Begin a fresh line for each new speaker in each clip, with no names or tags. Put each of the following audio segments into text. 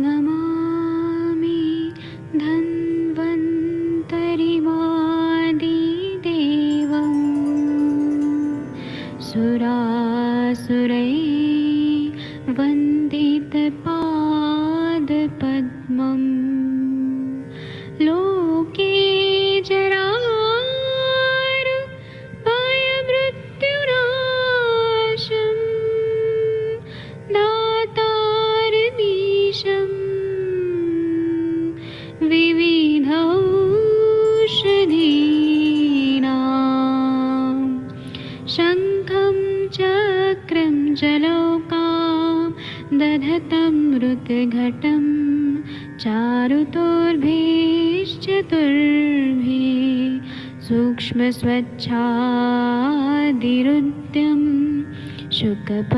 नमामि धन्वन्तरिमादिदेवम् सुरासुरैर्वन्दितपादपद्मम् लोके जरामृत्युनाशम् दातारमीशम् विविधौषधीनां शङ्खं चक्रं जलौकां दधतं मृतघटं चारुतोर्भिश्चतुर्भिः सूक्ष्मस्वच्छादिरुद्यं शुकपरिविलसन्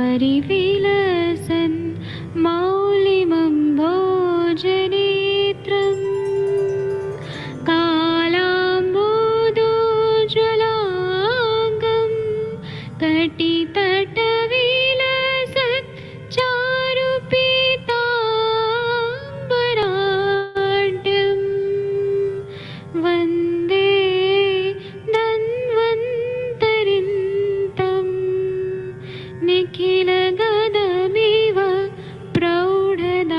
मौलिमं भोजनेत्रम् कालाम्बोदोज्ज्वलाङ्गं कटितटविलसत् चारुपीताम्बराढ्यं वन्दे धन्वन्तरिन्तं निखिलगदमिव प्रौढदावाग्निनीलम्।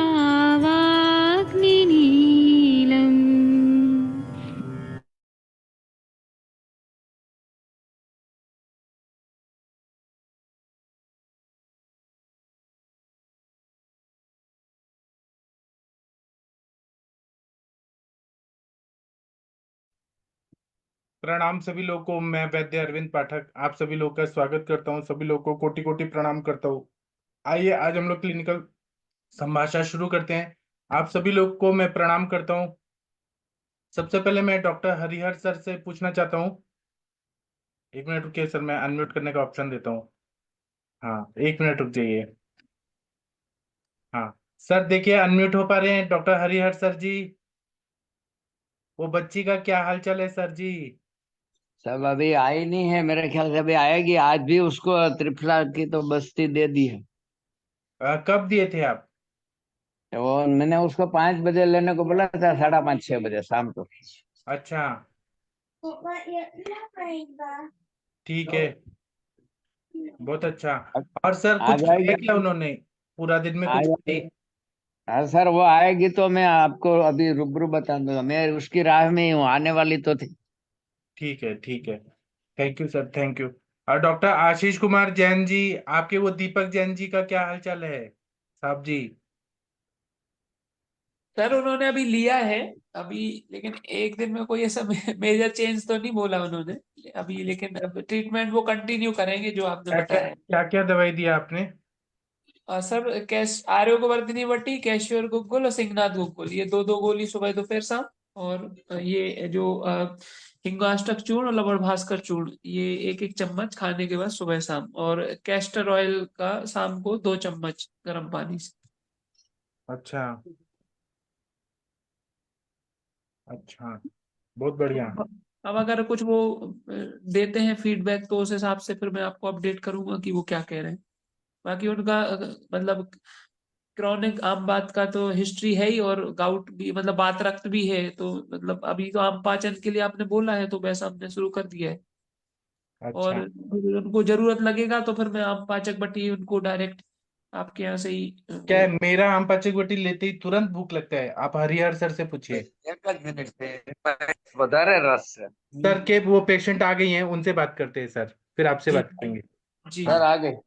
प्रणाम सभी लोगों को। मैं वैद्य अरविंद पाठक आप सभी लोगों का स्वागत करता हूं। सभी लोगों को कोटि कोटि प्रणाम करता हूं। आइए आज हम लोग क्लिनिकल संभाषण शुरू करते हैं। आप सभी लोग को मैं प्रणाम करता हूं। सबसे पहले मैं डॉक्टर हरिहर सर से पूछना चाहता हूं। एक मिनट रुकिए सर, मैं अनम्यूट करने का ऑप्शन देता हूँ। हाँ, एक मिनट रुक जाइए। हाँ सर, देखिए अनम्यूट हो पा रहे हैं डॉक्टर हरिहर सर जी। वो बच्ची का क्या हालचाल है सर जी?
सब अभी आई नहीं है, मेरे ख्याल से अभी आएगी। आज भी उसको त्रिफला की तो बस्ती दे दी है।
कब दिए थे आप?
तो वो मैंने उसको 5 बजे लेने को बोला था, 5:30-6 बजे शाम को।
अच्छा, ठीक है, बहुत अच्छा। और सर
आ
कुछ खाया
जाएगी।
क्या उन्होंने? पूरा दिन में
आ
कुछ
जाएगी।
खाई?
हाँ सर, वो आएगी तो मैं आपको अभी रूबरू बता दूंगा। मैं उसकी राह में ही हूँ, आने वाली तो थी।
ठीक है, ठीक है। Thank you sir, thank you. और डॉक्टर आशीष कुमार जैन जी, आपके वो दीपक जैन जी का क्या हालचाल है साहब जी?
सर उन्होंने अभी लिया है अभी, लेकिन एक दिन में कोई ऐसा मेजर चेंज तो नहीं बोला उन्होंने अभी, लेकिन अब ट्रीटमेंट वो कंटिन्यू करेंगे जो आपने
क्या क्या
बताया है।
क्या क्या दवाई दिया आपने?
सर कैश आर्योवर्धिनी वटी, कैशियर गुग्गुल और सिंगनाथ गुग्गुल, ये दो दो गोली सुबह दोपहर शाम। और ये जो हिंगाष्टक चूर्ण और लवण भास्कर चूर्ण, ये एक एक चम्मच खाने के बाद सुबह शाम। और कैस्टर ऑयल का शाम को 2 चम्मच गर्म पानी से।
अच्छा, अच्छा, बहुत बढ़िया।
अब अगर कुछ वो देते हैं फीडबैक तो उस हिसाब से फिर मैं आपको अपडेट करूंगा कि वो क्या कह रहे हैं। बाकी उनका मतलब क्रॉनिक आम बात का तो हिस्ट्री है ही, और गाउट भी मतलब बात रक्त भी है, तो मतलब अभी तो आम पाचन के लिए आपने बोला है तो वैसा हमने शुरू कर दिया है। और
अच्छा,
फिर उनको जरूरत लगेगा तो फिर मैं आम पाचक बटी उनको डायरेक्ट आपके यहाँ से ही
क्या
वो।
है, मेरा आम पाचक बटी लेते ही तुरंत भूख लगता है। आप हरिहर सर से पूछिए।
एक मिनट से વધારે रस है।
सर के वो पेशेंट आ गई हैं, उनसे बात करते हैं सर, फिर आपसे
जी
बात करेंगे।
जी।
हाँ,
सर आ गए।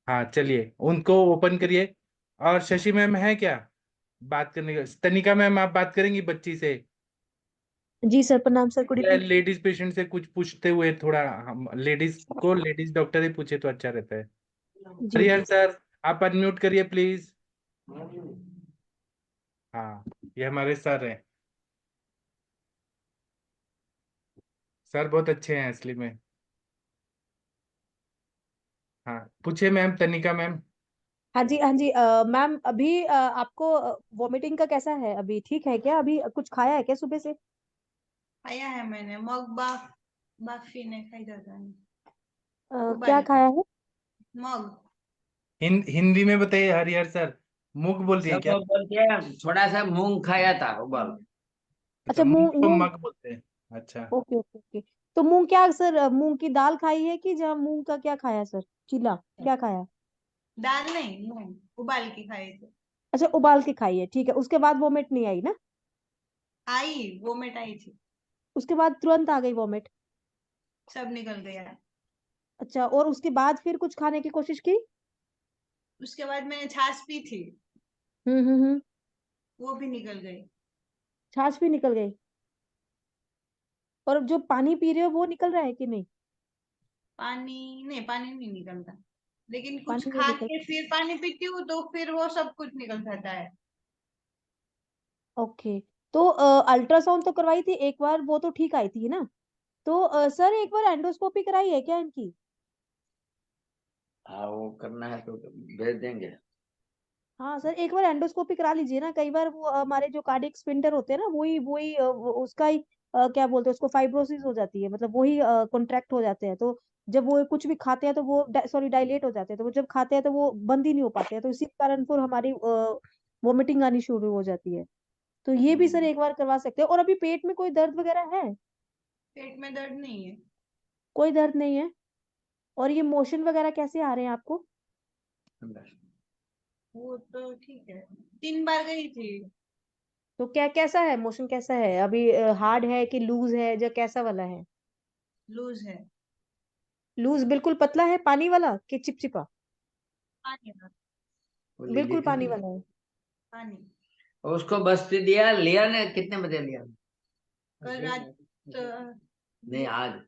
हाँ, चलिए उनको ओपन करिए। और शशि मैम है क्या बात करने का? तनिका मैम, आप बात करेंगी बच्ची से?
जी सर, प्रणाम sir, good evening.
Ladies patient से कुछ पूछते हुए थोड़ा, हम लेडीज को लेडीज डॉक्टर ही पूछे तो अच्छा रहता है।
जी
हरिहर
जी।
सर, आप अनम्यूट करिए प्लीज। हाँ, ये हमारे सर हैं। सर बहुत अच्छे हैं असली में। हाँ, पूछे मैम, तनिका मैम।
हाँ जी, हाँ जी। मैम, अभी आपको वॉमिटिंग का कैसा है? अभी ठीक है क्या? अभी कुछ खाया है क्या सुबह से?
खाया है मैंने मग बाफी ने खाई दादा ने
क्या
उबाल
खाया है?
मग।
हिंदी में बताइए हरिहर सर। मूंग बोलती है
सब
क्या?
लोग बोलते हैं थोड़ा सा मूंग खाया था उबाल के।
अच्छा,
अच्छा,
मूंग
मूंग
को
मूंग
मग बोलते हैं। अच्छा,
ओके ओके ओके। तो मूंग क्या सर, मूंग की दाल खाई है कि जहाँ मूंग का क्या खाया सर, चीला क्या खाया?
दाल नहीं, मूंग उबाल के खाए थे।
अच्छा, उबाल के खाई है, ठीक है। उसके बाद वोमिट नहीं आई ना?
आई, वोमिट आई थी,
उसके बाद तुरंत आ गई वोमिट?
सब निकल गया।
अच्छा, और उसके बाद फिर कुछ खाने की कोशिश की?
उसके बाद मैंने छाछ पी थी,
हम्म।
वो भी निकल गई।
छाछ भी निकल गई? और जो पानी पी रहे हो वो निकल रहा है कि नहीं?
पानी नहीं, पानी नहीं निकलता, लेकिन कुछ
पानी नहीं
खा
निकल।
के फिर पानी पीती हूँ तो फिर वो सब कुछ निकल जाता है।
ओके। तो अल्ट्रासाउंड तो करवाई थी एक बार, वो तो ठीक आई थी ना? तो सर एक बार एंडोस्कोपी कराई है क्या इनकी?
हाँ वो करना है तो भेज देंगे।
हाँ सर, एक बार एंडोस्कोपी करा लीजिए ना। कई बार वो हमारे जो कार्डियक स्फिंक्टर होते हैं ना, वही वही उसका ही क्या बोलते हैं उसको, फाइब्रोसिस हो जाती है, मतलब वही कॉन्ट्रैक्ट हो जाते हैं। तो जब वो कुछ भी खाते हैं तो वो सॉरी डायलेट हो जाते हैं, तो वो जब खाते हैं तो वो बंद ही नहीं हो पाते हैं, तो इसी कारण फिर हमारी वोमिटिंग आनी शुरू हो जाती है। तो ये भी सर एक बार करवा सकते हैं। और अभी पेट में कोई दर्द वगैरह है?
पेट में दर्द नहीं है।
कोई दर्द नहीं है? और ये मोशन वगैरह कैसे आ रहे हैं आपको?
वो तो ठीक है, 3 बार गई थी।
तो क्या कैसा है मोशन, कैसा है अभी? हार्ड है कि लूज है, जो कैसा वाला है?
लूज है।
लूज बिल्कुल पतला है, पानी वाला कि चिपचिपा?
पानी ना,
वो
बिल्कुल
लिख
पानी
दी।
वाला है।
पानी।
उसको बस्ती दिया लिया ने कितने बजे लिया?
कल रात
नहीं आज।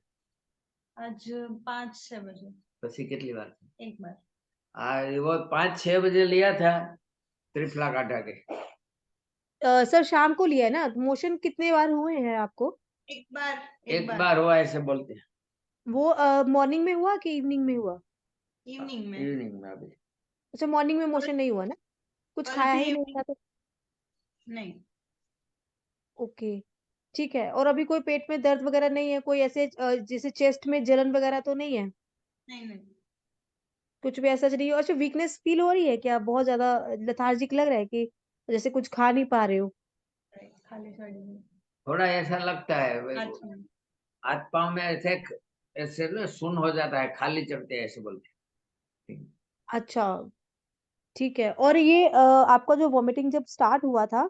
आज 5-6 बजे
પછી કેટલી વાર?
एक बार।
वो 5-6 बजे लिया था त्रिफला काटा के।
सर शाम को लिया है ना? मोशन कितने बार हुए हैं आपको?
एक बार,
एक
बार
बार हुआ ऐसे बोलते हैं।
वो मॉर्निंग में हुआ कि इवनिंग में हुआ?
इवनिंग में।
इवनिंग में अभी।
अच्छा, मॉर्निंग में
कल
मोशन नहीं हुआ ना? कुछ
कल
खाया
भी
ही नहीं था
इवनिंग।
तो?
नहीं।
ओके, ठीक है। और अभी कोई पेट में दर्द वगैरह नहीं है? कोई ऐसे जैसे चेस्ट में जलन वगैरह तो नहीं है?
नहीं नहीं।
कुछ भी ऐसा नहीं है? अच्छा, वीकनेस फील हो रही है क्या? बहुत ज्यादा लेथार्जिक लग रहा है कि जैसे कुछ खा नहीं पा रहे हो?
खाली साड़ी में।
थोड़ा ऐसा लगता है
अच्छा।
हाथ पाँव में ऐसे ऐसे ना सुन हो जाता है खाली चढ़ते हैं ऐसे बोलते हैं।
अच्छा, ठीक है। और ये आपका जो वॉमिटिंग जब स्टार्ट हुआ था,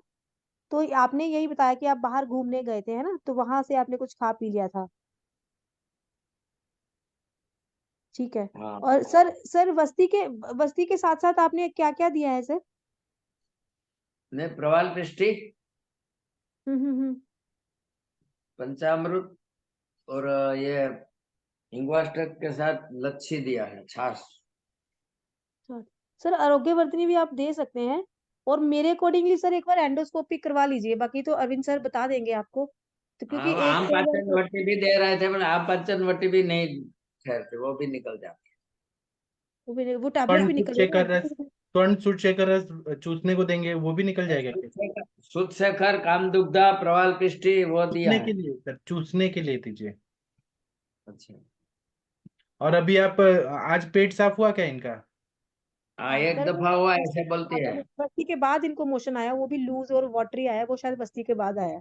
तो आपने यही बताया कि आप बाहर घूमने गए थे, है ना? तो वहां से आपने कुछ खा पी लिया था, ठीक है।
हाँ
और सर वस्ती के साथ साथ आपने क्या क्या दिया है सर?
ने प्रवाल पृष्टि
हम्म।
पंचामृत और ये हिंगवाष्टक के साथ लच्छी दिया है छाछ।
अच्छा। सर आरोग्यवर्धिनी भी आप दे सकते हैं। और मेरे अकॉर्डिंगली सर एक बार एंडोस्कोपी करवा लीजिए, बाकी तो अरविंद सर बता देंगे आपको। तो क्योंकि
हाँ
एक
आम
कई बार
पाचन
तो
वटी भी दे रहे थे पर आम पाचन वटी भी नहीं ठहरते वो भी निकल जाते।
वो टैबलेट्स भी निकल गए ना?
स्वर्ण सूर्यशेखर रस चूसने को देंगे, वो भी निकल जाएगा क्या?
शुद्ध शेखर काम दुग्धा प्रवाल पृष्टि वो दिया
चूसने
है।
के लिए सर, चूसने के लिए दीजिए।
अच्छा
और अभी आप आज पेट साफ हुआ क्या इनका?
हाँ
हाँ
एक
सर
दफा हुआ ऐसे बोलती है।
बस्ती के बाद इनको मोशन आया, वो भी लूज और वाटरी आया, वो शायद बस्ती के बाद आया।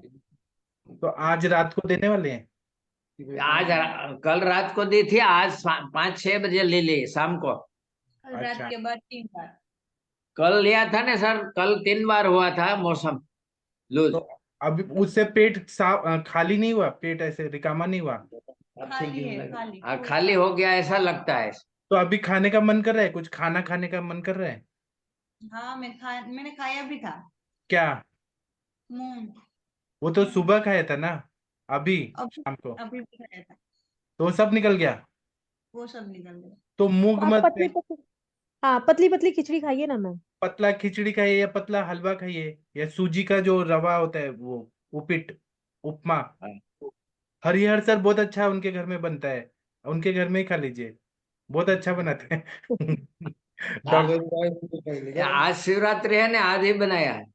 तो आज रात को देने वाले हैं?
आज कल रात को दी थी आज 5-6 बजे ले ली शाम को।
कल रात
अच्छा,
के बाद 3 बार।
कल लिया था ना सर कल 3 बार हुआ था मौसम
तो
लूज।
अभी उससे पेट साफ खाली नहीं हुआ, पेट ऐसे रिकामा नहीं हुआ?
खाली है, खाली
हाँ
पूरा
खाली हो गया ऐसा लगता है।
तो अभी खाने का मन कर रहा है? कुछ खाना खाने का मन कर रहा है?
हाँ मैंने खाया भी था।
क्या?
मूंग।
वो तो सुबह खाया था ना, अभी
अभी
शाम को?
अभी भी खाया था।
तो वो सब निकल गया?
वो सब निकल गया।
तो
तो
मूंग
आप
मत
पतली पतली, हाँ पतली पतली खिचड़ी खाइए ना मैम।
पतला खिचड़ी खाइए या पतला हलवा खाइए, या सूजी का जो रवा होता है वो उपीट, उपमा।
हाँ।
हरिहर सर बहुत अच्छा उनके घर में बनता है, उनके घर में ही खा लीजिए, बहुत अच्छा बनाते हैं। डॉक्टर।
आज शिवरात्रि है ना आज ही बनाया है।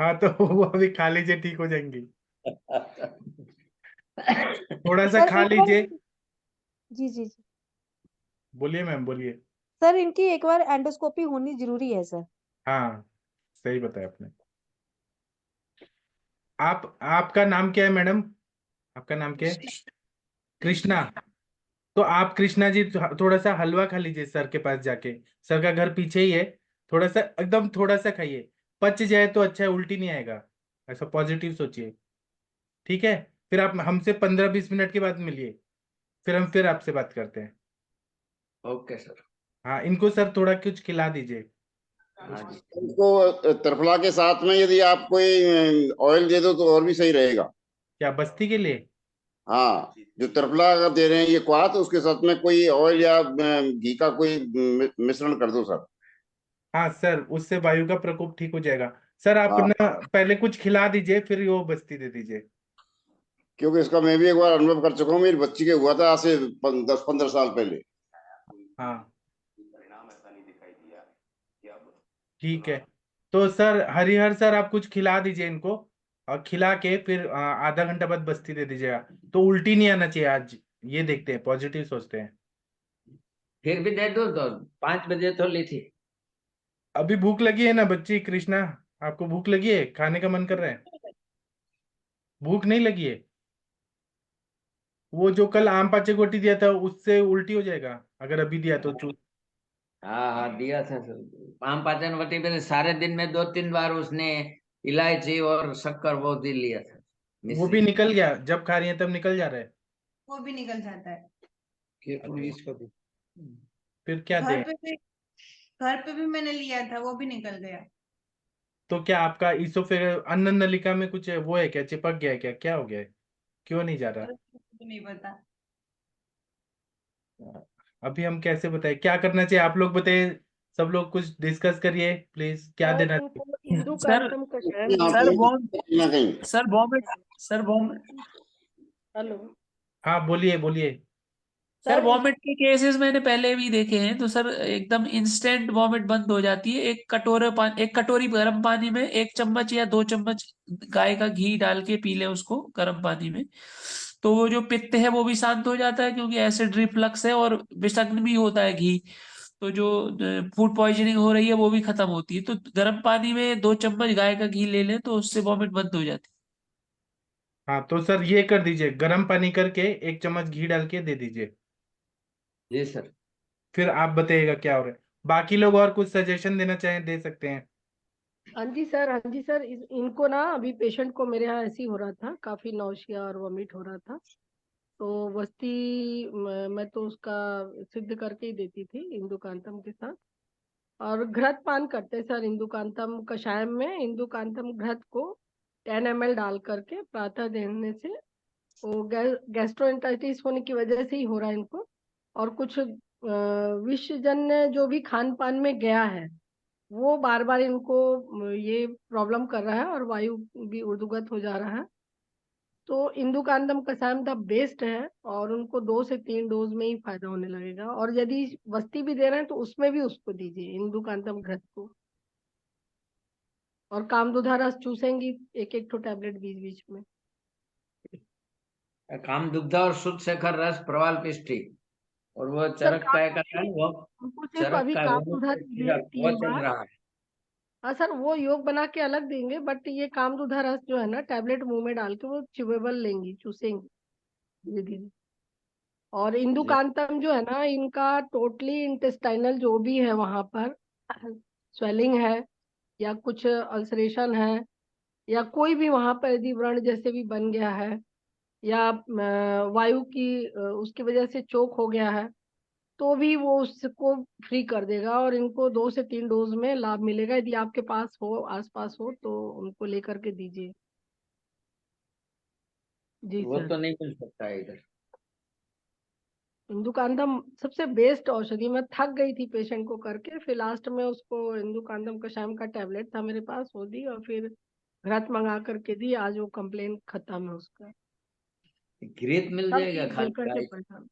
हाँ, तो वो अभी खा लीजिए, ठीक हो जाएंगी। थोड़ा सा
सर
खा
एक बार,
लीजिए।
जी जी जी,
बोलिए मैम, बोलिए।
सर इनकी एक बार एंडोस्कोपी होनी जरूरी है सर।
हाँ, सही बताया आपने। आपका नाम क्या है मैडम? आपका नाम क्या है? कृष्णा। तो आप कृष्णा जी थोड़ा सा हलवा खा लीजिए सर के पास जाके। सर का घर पीछे ही है। थोड़ा सा, एकदम थोड़ा सा खाइए। पच जाए तो अच्छा है, उल्टी नहीं आएगा। ऐसा पॉजिटिव सोचिए। ठीक है। फिर आप हमसे 15-20 मिनट के बाद मिलिए। फिर हम फिर आपसे बात करते हैं।
Okay sir.
हाँ, इनको सर थोड़ा कुछ खिला दीजिए।
हाँ जी।
इनको त्रिफला के साथ में यदि आप कोई ऑयल दे दो तो और भी सही रहेगा।
क्या बस्ती के लिए?
हाँ, जो त्रिफला अगर दे रहे हैं ये क्वाथ, उसके साथ में कोई ऑयल या घी का कोई मिश्रण कर दो सर।
हाँ सर, उससे वायु का प्रकोप ठीक हो जाएगा। सर आप
हाँ,
ना पहले कुछ खिला दीजिए, फिर वो बस्ती दे दीजिए।
क्योंकि इसका मैं भी एक बार अनुभव कर चुका हूँ, मेरी बच्ची के हुआ था आज से 10-15 साल पहले।
हाँ ठीक है। तो सर हरिहर सर, आप कुछ खिला दीजिए इनको। और खिला के फिर आधा घंटा बाद बस्ती दे दीजिएगा। तो उल्टी नहीं आना चाहिए आज। ये देखते हैं, पॉजिटिव सोचते हैं।
फिर भी दे दो तो 5 बजे तो ली थी।
अभी भूख लगी है ना बच्ची कृष्णा? आपको भूख लगी है? खाने का मन कर रहा है? भूख नहीं लगी है? वो जो कल आम पाचे गोटी दिया था उससे उल्टी हो जाएगा अगर अभी दिया तो।
हाँ हाँ दिया था सर। आम पाचन वटी पे सारे दिन में 2-3 बार उसने इलायची और शक्कर वो भी लिया था।
वो भी निकल गया, जब खा रही है तब निकल जा रहा है।
वो भी निकल जाता है।
फिर क्या
घर
दे?
पे भी घर पे भी मैंने लिया था, वो भी निकल गया।
तो क्या आपका इसोफेगस अन्न नलिका में कुछ वो है क्या? चिपक गया है क्या? क्या हो गया है? क्यों नहीं जा रहा?
और मुझे नहीं पता।
अभी हम कैसे बताए क्या करना चाहिए? आप लोग बताइए। सब लोग कुछ डिस्कस करिए प्लीज, क्या
सर
देना
इनको
चाहिए?
इंदु
सर
कांतम कषाय
यहाँ
सर
पे
बॉम्ब
कहीं ना कहीं
sir vomit sir vomit
hello
हाँ बोलिए बोलिए।
सर
सर
वॉमिट के केसेस मैंने पहले भी देखे हैं, तो सर एकदम इंस्टेंट वॉमिट बंद हो जाती है। एक कटोरी गर्म पानी में 1 चम्मच या 2 चम्मच गाय का घी डाल के पी लें उसको गर्म पानी में। तो वो जो पित्त है वो भी शांत हो जाता है, क्योंकि एसिड रिफ्लक्स है और विषाक्त भी होता है घी। तो जो फूड पॉइजनिंग हो रही है वो भी खत्म होती है। तो गर्म पानी में 2 चम्मच गाय का घी ले लें तो उससे वॉमिट बंद हो जाती
हाँ तो सर ये कर दीजिए, गर्म पानी करके 1 चम्मच घी डाल के दे दीजिए।
जी सर।
फिर आप बताइएगा क्या हो रहा है। बाकी लोग और कुछ सजेशन देना चाहें दे सकते हैं।
हाँ जी सर, हाँ जी सर, इनको ना अभी पेशेंट को मेरे यहाँ ऐसे ही हो रहा था, काफी नौशिया और वॉमिट हो रहा था। तो बस्ती मैं तो उसका सिद्ध करके ही देती थी इंदुकांतम के साथ। और घृत पान करते सर, इंदुकांतम कषाय में इंदुकांतम घृत को 10 ml डाल करके प्रातः देने से वो गैस्ट्रोएंटराइटिस होने की वजह से ही हो रहा है इनको। और कुछ विषजन्य जो भी खान पान में गया है वो बार बार इनको ये प्रॉब्लम कर रहा है और वायु भी ऊर्ध्वगत हो जा रहा है। तो इंदुकांतम कषायम द बेस्ट है और उनको 2 से 3 डोज में ही फायदा होने लगेगा। और यदि बस्ती भी दे रहे हैं तो उसमें भी उसको दीजिए इंदुकांतम घृत को। और कामदुधा रस चूसेंगी 1-1 ठो टैबलेट बीच बीच में।
काम दुग्ध और शुद्ध शेखर रस प्रवाल पिष्टी और वो
सर
चरक काय का है वो।
हमको सिर्फ
चरक
अभी
का है वो
कामदुधा दीजिए
वो
3
चल
बार।
रहा है।
हाँ सर, वो योग बना के अलग देंगे, बट ये कामदुधा रस जो है ना टैबलेट मुंह में डाल के वो चिवेबल लेंगी, चूसेंगी धीरे धीरे। और
जी
इंदुकांतम जो है ना इनका टोटली इंटेस्टाइनल जो भी है वहां पर स्वेलिंग है या कुछ अल्सरेशन है या कोई भी वहां पर यदि व्रण जैसे भी बन गया है या वायु की उसकी वजह से चोक हो गया है तो भी वो उसको फ्री कर देगा। और इनको 2 से 3 डोज में लाभ मिलेगा। यदि आपके पास हो, आसपास हो, तो उनको लेकर के दीजिए। जी
वो
सर,
तो नहीं मिल सकता है इधर।
इंदुकांतम सबसे बेस्ट औषधि। मैं थक गई थी पेशेंट को करके, फिर लास्ट में उसको इंदुकांतम कषायम का टैबलेट था मेरे पास, वो दी और फिर घृत मंगा करके दी। आज वो कंप्लेन खत्म है उसका।
घृत मिल
सब
जाएगा
चीज
खाली
मिलकर के
गाय।
परेशान।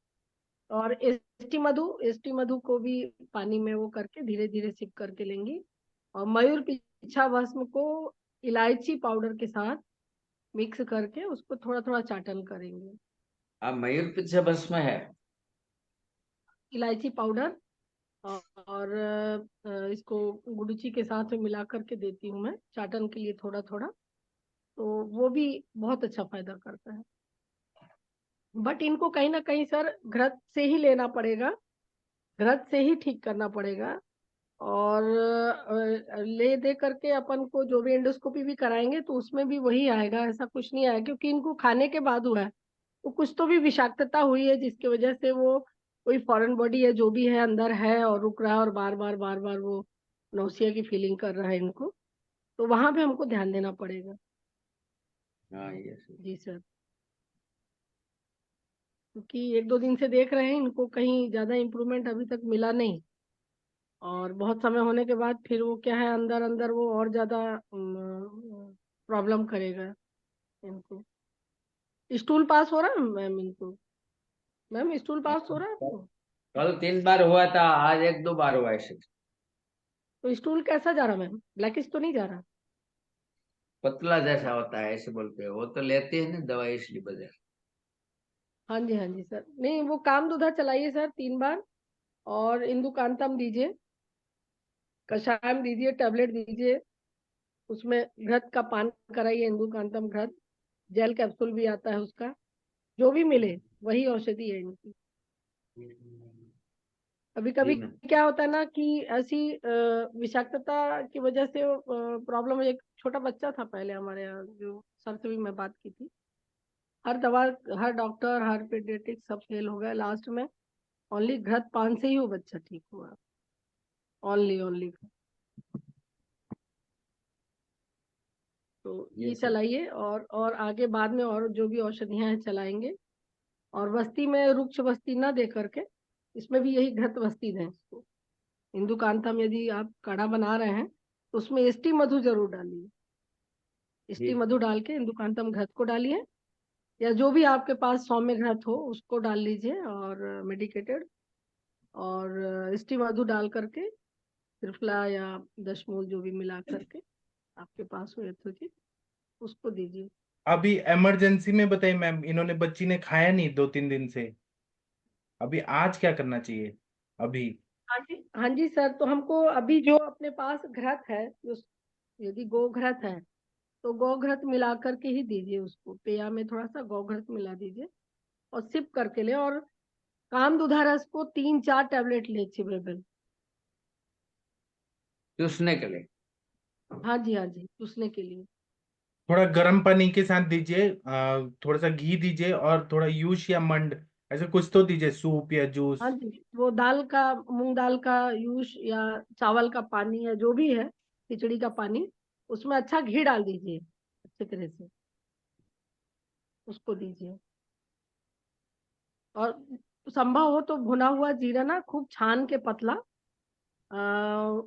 और एसटी मधु को भी पानी में वो करके धीरे धीरे सिप करके लेंगी। और मयूर पीछा भस्म को इलायची पाउडर के साथ मिक्स करके उसको थोड़ा थोड़ा चाटन करेंगे।
अब मयूर पीछे बस में है।
इलायची पाउडर और इसको गुडुची के साथ में मिला करके देती हूँ मैं चाटन के लिए थोड़ा थोड़ा, तो वो भी बहुत अच्छा फायदा करता है। बट इनको कहीं ना कहीं सर घृत से ही लेना पड़ेगा, घृत से ही ठीक करना पड़ेगा। और ले दे करके अपन को जो भी एंडोस्कोपी भी कराएंगे तो उसमें भी वही आएगा, ऐसा कुछ नहीं आएगा, क्योंकि इनको खाने के बाद हुआ है तो कुछ तो भी विषाक्तता हुई है जिसकी वजह से वो कोई फॉरेन बॉडी है जो भी है अंदर है और रुक रहा है और बार बार वो नौसिया की फीलिंग कर रहा है इनको, तो वहां पे हमको ध्यान देना पड़ेगा।
हाँ यस
जी सर, क्योंकि एक दो दिन से देख रहे हैं इनको कहीं ज्यादा इम्प्रूवमेंट अभी तक मिला नहीं, और बहुत समय होने के बाद फिर वो क्या है अंदर अंदर वो और ज्यादा प्रॉब्लम करेगा इनको। स्टूल पास हो रहा है मैम इनको? मैम स्टूल पास हो रहा है आपको?
कल 3 बार हुआ था, आज 1-2 बार हुआ ऐसे।
तो स्टूल कैसा जा रहा मैम, ब्लैकिश तो नहीं जा रहा?
पतला जैसा होता है ऐसे बोलते हैं, वो तो लेते हैं ना दवाई इसलिए वजह।
हाँ जी सर, नहीं वो कामदुधा चलाइए सर 3 बार, और इंदुकांतम दीजिए, कषायम दीजिए, टैबलेट दीजिए, उसमें घृत का पान कराइए, इंदुकांतम घृत जेल कैप्सूल भी आता है उसका, जो भी मिले वही औषधि है इनकी। कभी
जी
कभी
मैम।
क्या होता है ना कि ऐसी विषाक्तता की वजह से प्रॉब्लम, एक छोटा बच्चा था पहले हमारे यहाँ जो सर से भी मैं बात की थी, हर दवा हर डॉक्टर हर पीडियाट्रिक सब फेल हो गए, लास्ट में ओनली घृत पान से ही वो बच्चा ठीक हुआ, ओनली। तो ये
Yes, sir.
चलाइए, और आगे बाद में और जो भी औषधियां हैं चलाएंगे। और वस्ती में रुक्ष वस्ती ना दे करके इसमें भी यही घृत वस्ती दें इसको। इंदुकांतम यदि आप काढ़ा बना रहे हैं तो उसमें एसटी मधु जरूर डालिए, एसटी
जी।
मधु डाल के इंदुकांतम घृत को डालिए, या जो भी आपके पास सौम्य घृत हो उसको डाल लीजिए और मेडिकेटेड, और एसटी मधु डाल करके त्रिफला या दशमूल जो भी मिला करके आपके पास हो यथोचित उसको दीजिए।
अभी इमरजेंसी में बताइए मैम, इन्होंने बच्ची ने खाया नहीं 2-3 दिन से, अभी आज क्या करना चाहिए अभी?
हाँ जी सर, तो हमको अभी जो अपने पास घृत है, जो यदि गो घृत है तो गो घृत मिला करके ही दीजिए उसको, पेया में थोड़ा सा गो घृत मिला दीजिए और सिप करके ले, और कामदुधा रस को 3-4 टैबलेट ले चिबेबल।
चूसने के लिए।
हाँ जी, चूसने के लिए।
थोड़ा गर्म पानी के साथ दीजिए, थोड़ा सा घी दीजिए और थोड़ा यूश या मंड, ऐसे कुछ तो दीजिए, सूप या जूस।
हाँ जी, वो दाल का, मूंग दाल का यूश या चावल का पानी या जो भी है, खिचड़ी का पानी, उसमें अच्छा घी डाल दीजिए, अच्छे तरह से उसको दीजिए। और संभव हो तो भुना हुआ जीरा ना खूब छान के पतला,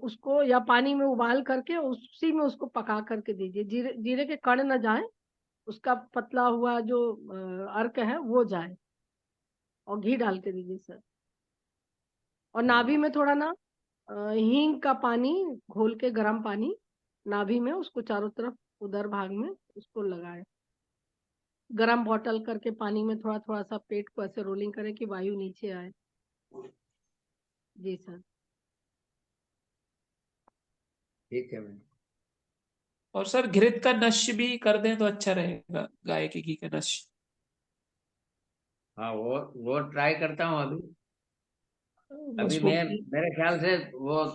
उसको या पानी में उबाल करके उसी में उसको पका करके दीजिए, जीरे जीरे के कण न जाए, उसका पतला हुआ जो अर्क है वो जाए, और घी डाल के दीजिए सर। और नाभि में थोड़ा ना हींग का पानी घोल के, गर्म पानी नाभि में, उसको चारों तरफ उदर भाग में उसको लगाए, गर्म बॉटल करके पानी में थोड़ा थोड़ा सा पेट को ऐसे रोलिंग करें कि वायु नीचे आए। जी सर।
ठीक है मैम।
और सर घृत का नश्य भी कर दें तो अच्छा रहेगा, गाय के घी का नश्य।
हाँ वो ट्राई करता हूँ अभी। अभी
उसको
मैं, मेरे ख्याल से वो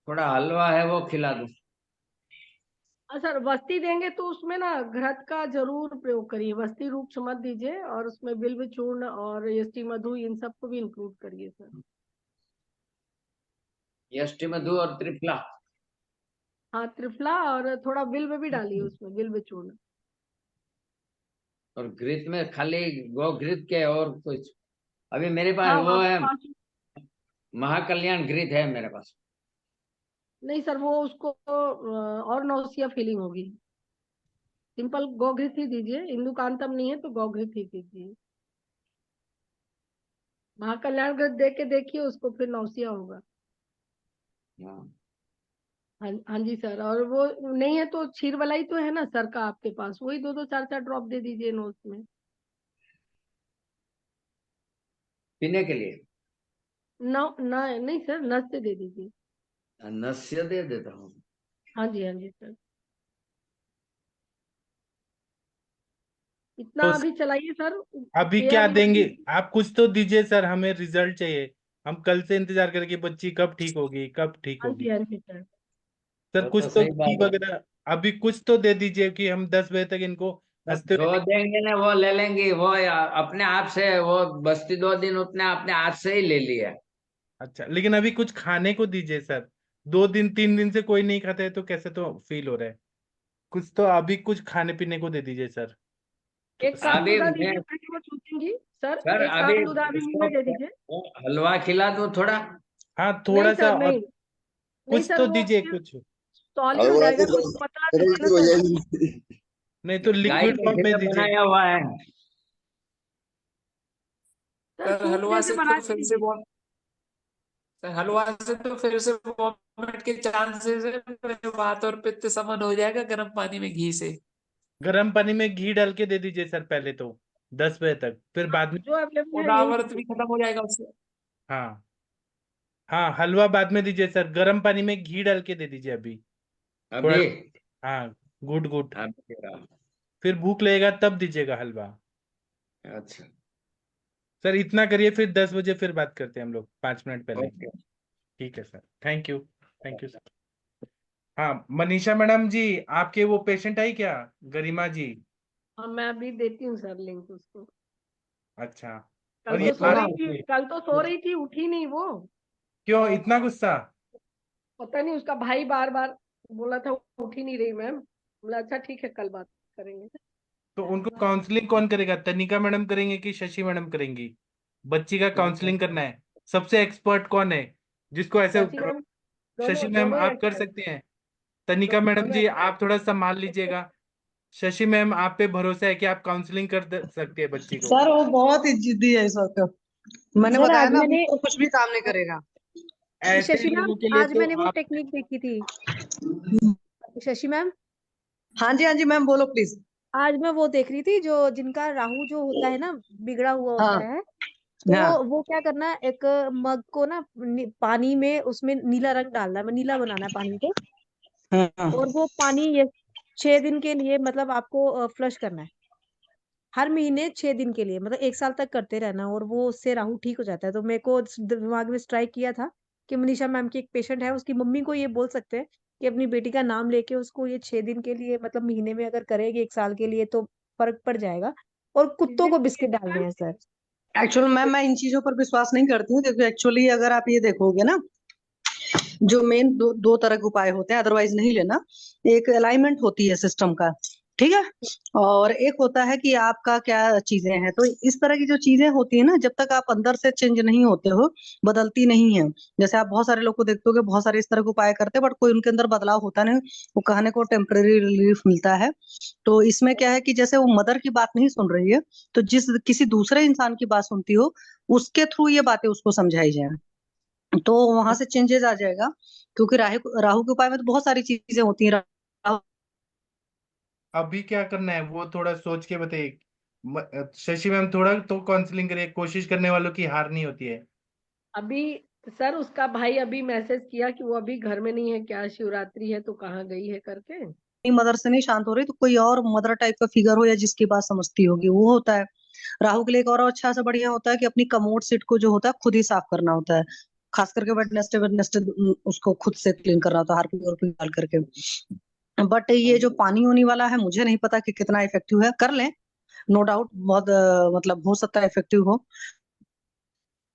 थोड़ा हलवा है वो खिला दूं।
सर वस्ती देंगे तो उसमें ना घृत का जरूर प्रयोग करिए, वस्ती रूप मत दीजिए, और उसमें बिल्व चूर्ण और यष्टि मधु इन सबको भी इंक्लूड करिए सर।
यष्टि मधु और त्रिफला।
हाँ त्रिफला, और थोड़ा बिल्व भी डालिए उसमें, बिल्व चूर्ण।
और घृत में खाली गो घृत के और कुछ? अभी मेरे पास
हाँ
वो
आपके
है,
पास,
महाकल्याण घृत है मेरे पास।
नहीं सर वो उसको और नौसिया फीलिंग होगी, सिंपल गौघृत ही दीजिए, इंदुकांतम नहीं है तो गौघृत ही दीजिए। महाकल्याण घृत दे के देखिए उसको, फिर नौसिया होगा।
हाँ
हाँ जी सर, और वो नहीं है तो क्षीर वाला ही तो है ना सर का आपके पास, वही 2-2 4-4 ड्रॉप दे दीजिए नोज में।
पीने के लिए।
नहीं सर, नस से दे दीजिए।
नस्य दे देता हूँ।
हाँ जी सर, इतना
तो
अभी चलाइए सर।
अभी
पेयर
क्या
मत
देंगे?
दीजिए।
आप कुछ तो दीजिए सर, हमें रिजल्ट चाहिए। हम कल से इंतजार करेंगे बच्ची कब ठीक होगी, कब ठीक होगी।
हाँ जी सर।
सर
वो
कुछ
तो
तो
सही
घी
बात है।
वगैरह अभी कुछ तो दे दीजिए कि हम 10 बजे तक इनको
अब
हंसते
जो
हुए
देंगे ना वो ले लेंगी, वो अपने आप से, वो बस्ती 2 दिन उसने अपने हाथ से ही ले लिया।
अच्छा, लेकिन अभी कुछ खाने को दीजिए सर। 2 दिन 3 दिन से कोई नहीं खाता है तो कैसे तो फील हो रहा है। कुछ तो अभी कुछ खाने पीने को दे दीजिए सर।
एक काप
अभी
दूधा
मैं,
दीजिए ताकि वो छूटेंगी। सर
सर
एक
अभी
काप दूधा अभी मुंह
उसको
में दे दीजिए।
वो हलवा खिला दूं थोड़ा।
हाँ
नहीं
थोड़ा सा
सर,
और
नहीं
कुछ
सर,
तो
वो
दीजिए
फिर
कुछ।
सॉलिड हो
हलवा
जाएगा
तो
ना, उसको पतला दीजिए
उल्टी
ना
हो
सर।
जाएगी।
नहीं तो
गाय
लिक्विड
के
फॉर्म
घी
में
से
दीजिए।
बनाया हुआ है।
सर
सर
सूप
हलवा
जैसे
से
बना
तो
के
फिर से
दीजिए।
हलवा से तो फिर से वॉमिट के चांसेस है। फिर वात और पित्त समन हो जाएगा गर्म पानी में घी से।
गर्म पानी में घी डाल के दे दीजिए सर पहले तो, 10 बजे तक, फिर
हाँ,
बाद में।
जो अवेलेबल
और
है यही
दावरत भी
दीजिए।
खत्म हो जाएगा उससे।
हाँ हाँ, हलवा बाद में दीजिए सर, गर्म पानी में घी डाल के दे दीजिए अभी थोड़ा।
अभी
हाँ, गुड गुड।
अभी दे रहा हूं।
फिर भूख लगेगा तब दीजिएगा हलवा।
अच्छा।
सर इतना करिए, फिर 10 बजे फिर बात करते हैं हम लोग 5 मिनट पहले।
ओके।
ठीक है sir, thank you. Thank you sir. हाँ मनीषा मैडम जी, आपके वो पेशेंट आई क्या, गरिमा जी?
हाँ, मैं अभी देती हूँ सर लिंक उसको।
अच्छा।
कल
और ये
तो सो
आ
रही
रही
थी,
थी?
कल तो सो रही थी, उठी नहीं वो।
क्यों इतना गुस्सा?
पता नहीं, उसका भाई बार बार बोला था, उठी नहीं रही मैम। बोला अच्छा ठीक है, कल बात करेंगे।
तो उनको काउंसलिंग कौन करेगा, तनिका मैडम करेंगे कि शशि मैडम करेंगी? बच्ची का काउंसलिंग करना है। सबसे एक्सपर्ट कौन है जिसको ऐसे?
शशि मैम,
शशि
दोनों
मैम
दोनों ही
आप कर
एक्सपर्ट।
सकते हैं। तनिका मैडम
दोनों
जी आप
एक्सपर्ट।
थोड़ा संभाल लीजिएगा। शशि मैम आप पे भरोसा है कि आप काउंसलिंग सकते हैं बच्ची को।
सर वो बहुत ही जिद्दी है इस वक्त। मैंने
सर
बताया
आज
ना, अभी
मैंने
तो कुछ भी काम नहीं करेगा।
ऐसे
शशि मैम,
लोगों के लिए
आज
तो
मैंने वो
आप।
टेक्निक देखी थी। शशि मैम,
हाँ जी मैम, बोलो प्लीज।
आज मैं वो देख रही थी, जो जिनका राहु जो होता है ना, बिगड़ा हुआ होता
हाँ
है। तो
हाँ
वो क्या करना है, एक मग को ना पानी में, उसमें नीला रंग डालना है, नीला बनाना है पानी को।
हाँ।
और वो पानी ये 6 दिन के लिए मतलब आपको फ्लश करना है। हर महीने 6 दिन के लिए, मतलब 1 साल तक करते रहना, और वो उससे राहु ठीक हो जाता है। तो मेरे को दिमाग में स्ट्राइक किया था कि मनीषा मैम की एक पेशेंट है, उसकी मम्मी को ये बोल सकते हैं कि अपनी बेटी का नाम लेके उसको ये 6 दिन के लिए, मतलब महीने में अगर करेगी 1 साल के लिए, तो फर्क पड़ जाएगा। और
किस
कुत्तों
दिन
को
के
बिस्किट
लिए
डालने
मैम?
हैं सर।
एक्चुअल मैम, मैं इन चीजों पर विश्वास नहीं करती हूँ, क्योंकि एक्चुअली अगर आप ये देखोगे ना, जो मेन दो तरह के उपाय होते हैं, अदरवाइज नहीं लेना। एक अलाइनमेंट होती है सिस्टम का, ठीक है। और एक होता है कि आपका क्या चीजें हैं। तो इस तरह की जो चीजें होती है ना, जब तक आप अंदर से चेंज नहीं होते हो, बदलती नहीं है। जैसे आप बहुत सारे लोग को देखते हो कि बहुत सारे इस तरह के उपाय करते हैं, बट कोई उनके अंदर बदलाव होता नहीं। वो कहने को टेम्पररी रिलीफ मिलता है। तो इसमें क्या है कि जैसे वो मदर की बात नहीं सुन रही है, तो जिस किसी दूसरे इंसान की बात सुनती हो, उसके थ्रू ये बातें उसको समझाई जाए, तो वहां से चेंजेस आ जाएगा। क्योंकि राहु राहु के उपाय में तो बहुत सारी चीजें होती हैं। राहु
अभी क्या करना है वो थोड़ा सोच के बताइए। शशि मैम थोड़ा तो काउंसलिंग करिए, कोशिश करने वालों की हार नहीं होती है।
अभी सर उसका भाई अभी मैसेज किया कि वो अभी घर में नहीं है, क्या शिवरात्रि है तो कहाँ गई है करके।
अपनी मदर से नहीं शांत हो रही, तो कोई और मदर टाइप का फिगर हो, या जिसकी बात समझती होगी, वो होता है। राहु के लिए एक और अच्छा सा बढ़िया होता है कि अपनी कमोड सीट को जो होता है खुद ही साफ करना होता है। खास करके वेडनेसडे वेडनेसडे उसको खुद से क्लीन करना होता है, हार्पिक और डाल करके। बट ये जो पानी होने वाला है, मुझे नहीं पता कि कितना इफेक्टिव है। कर लें, नो डाउट, बहुत मतलब हो सकता है इफेक्टिव हो।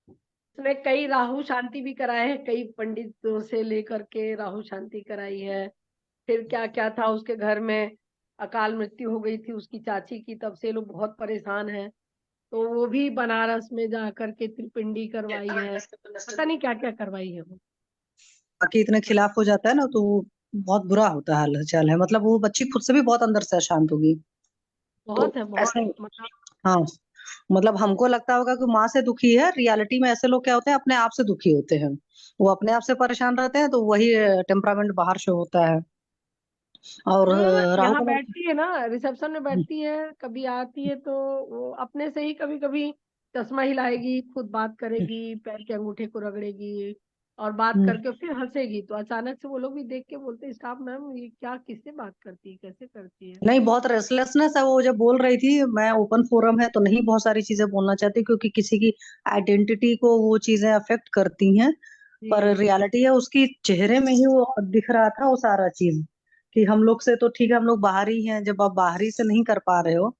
उसने कई राहु शांति भी कराए हैं, कई पंडितों से लेकर के राहु शांति कराई है। फिर क्या क्या था उसके घर में, अकाल मृत्यु हो गई थी उसकी चाची की, तब से लोग बहुत परेशान हैं। तो वो भी बनारस में जा करके त्रिपिंडी करवाई है, पता नहीं क्या क्या करवाई है वो।
बाकी इतने खिलाफ हो जाता है ना, तो बहुत बुरा होता है, हाल चाल है। मतलब वो बच्ची खुद से भी बहुत अंदर से अशांत होगी। तो
बहुत है, बहुत
ऐसे,
मतलब।
हाँ, मतलब हमको लगता होगा कि माँ से दुखी है, रियलिटी में ऐसे लोग क्या होते हैं, अपने आप से दुखी होते हैं। वो अपने आप से परेशान रहते हैं, तो वही टेम्परामेंट बाहर से होता है। और राहु
यहाँ
का
बैठती है ना, रिसेप्शन में बैठती है, कभी आती है तो वो अपने से ही कभी कभी चश्मा हिलाएगी, खुद बात करेगी, पैर के अंगूठे को रगड़ेगी और बात
हम्म।
करके फिर हंसेगी। तो अचानक से वो लोग भी देख के बोलते, स्टाफ मैम ये क्या, किससे बात करती है, कैसे करती है।
नहीं, बहुत रेस्टलेसनेस है। वो जब बोल रही थी, मैं ओपन फोरम है तो नहीं बहुत सारी चीजें बोलना चाहती, क्योंकि किसी की आइडेंटिटी को वो चीजें अफेक्ट करती हैं। पर
जी
रियलिटी है उसकी चेहरे में ही वो दिख रहा था वो सारा चीज, कि हम लोग से तो ठीक है, हम लोग बाहरी हैं, जब आप बाहरी से नहीं कर पा रहे हो,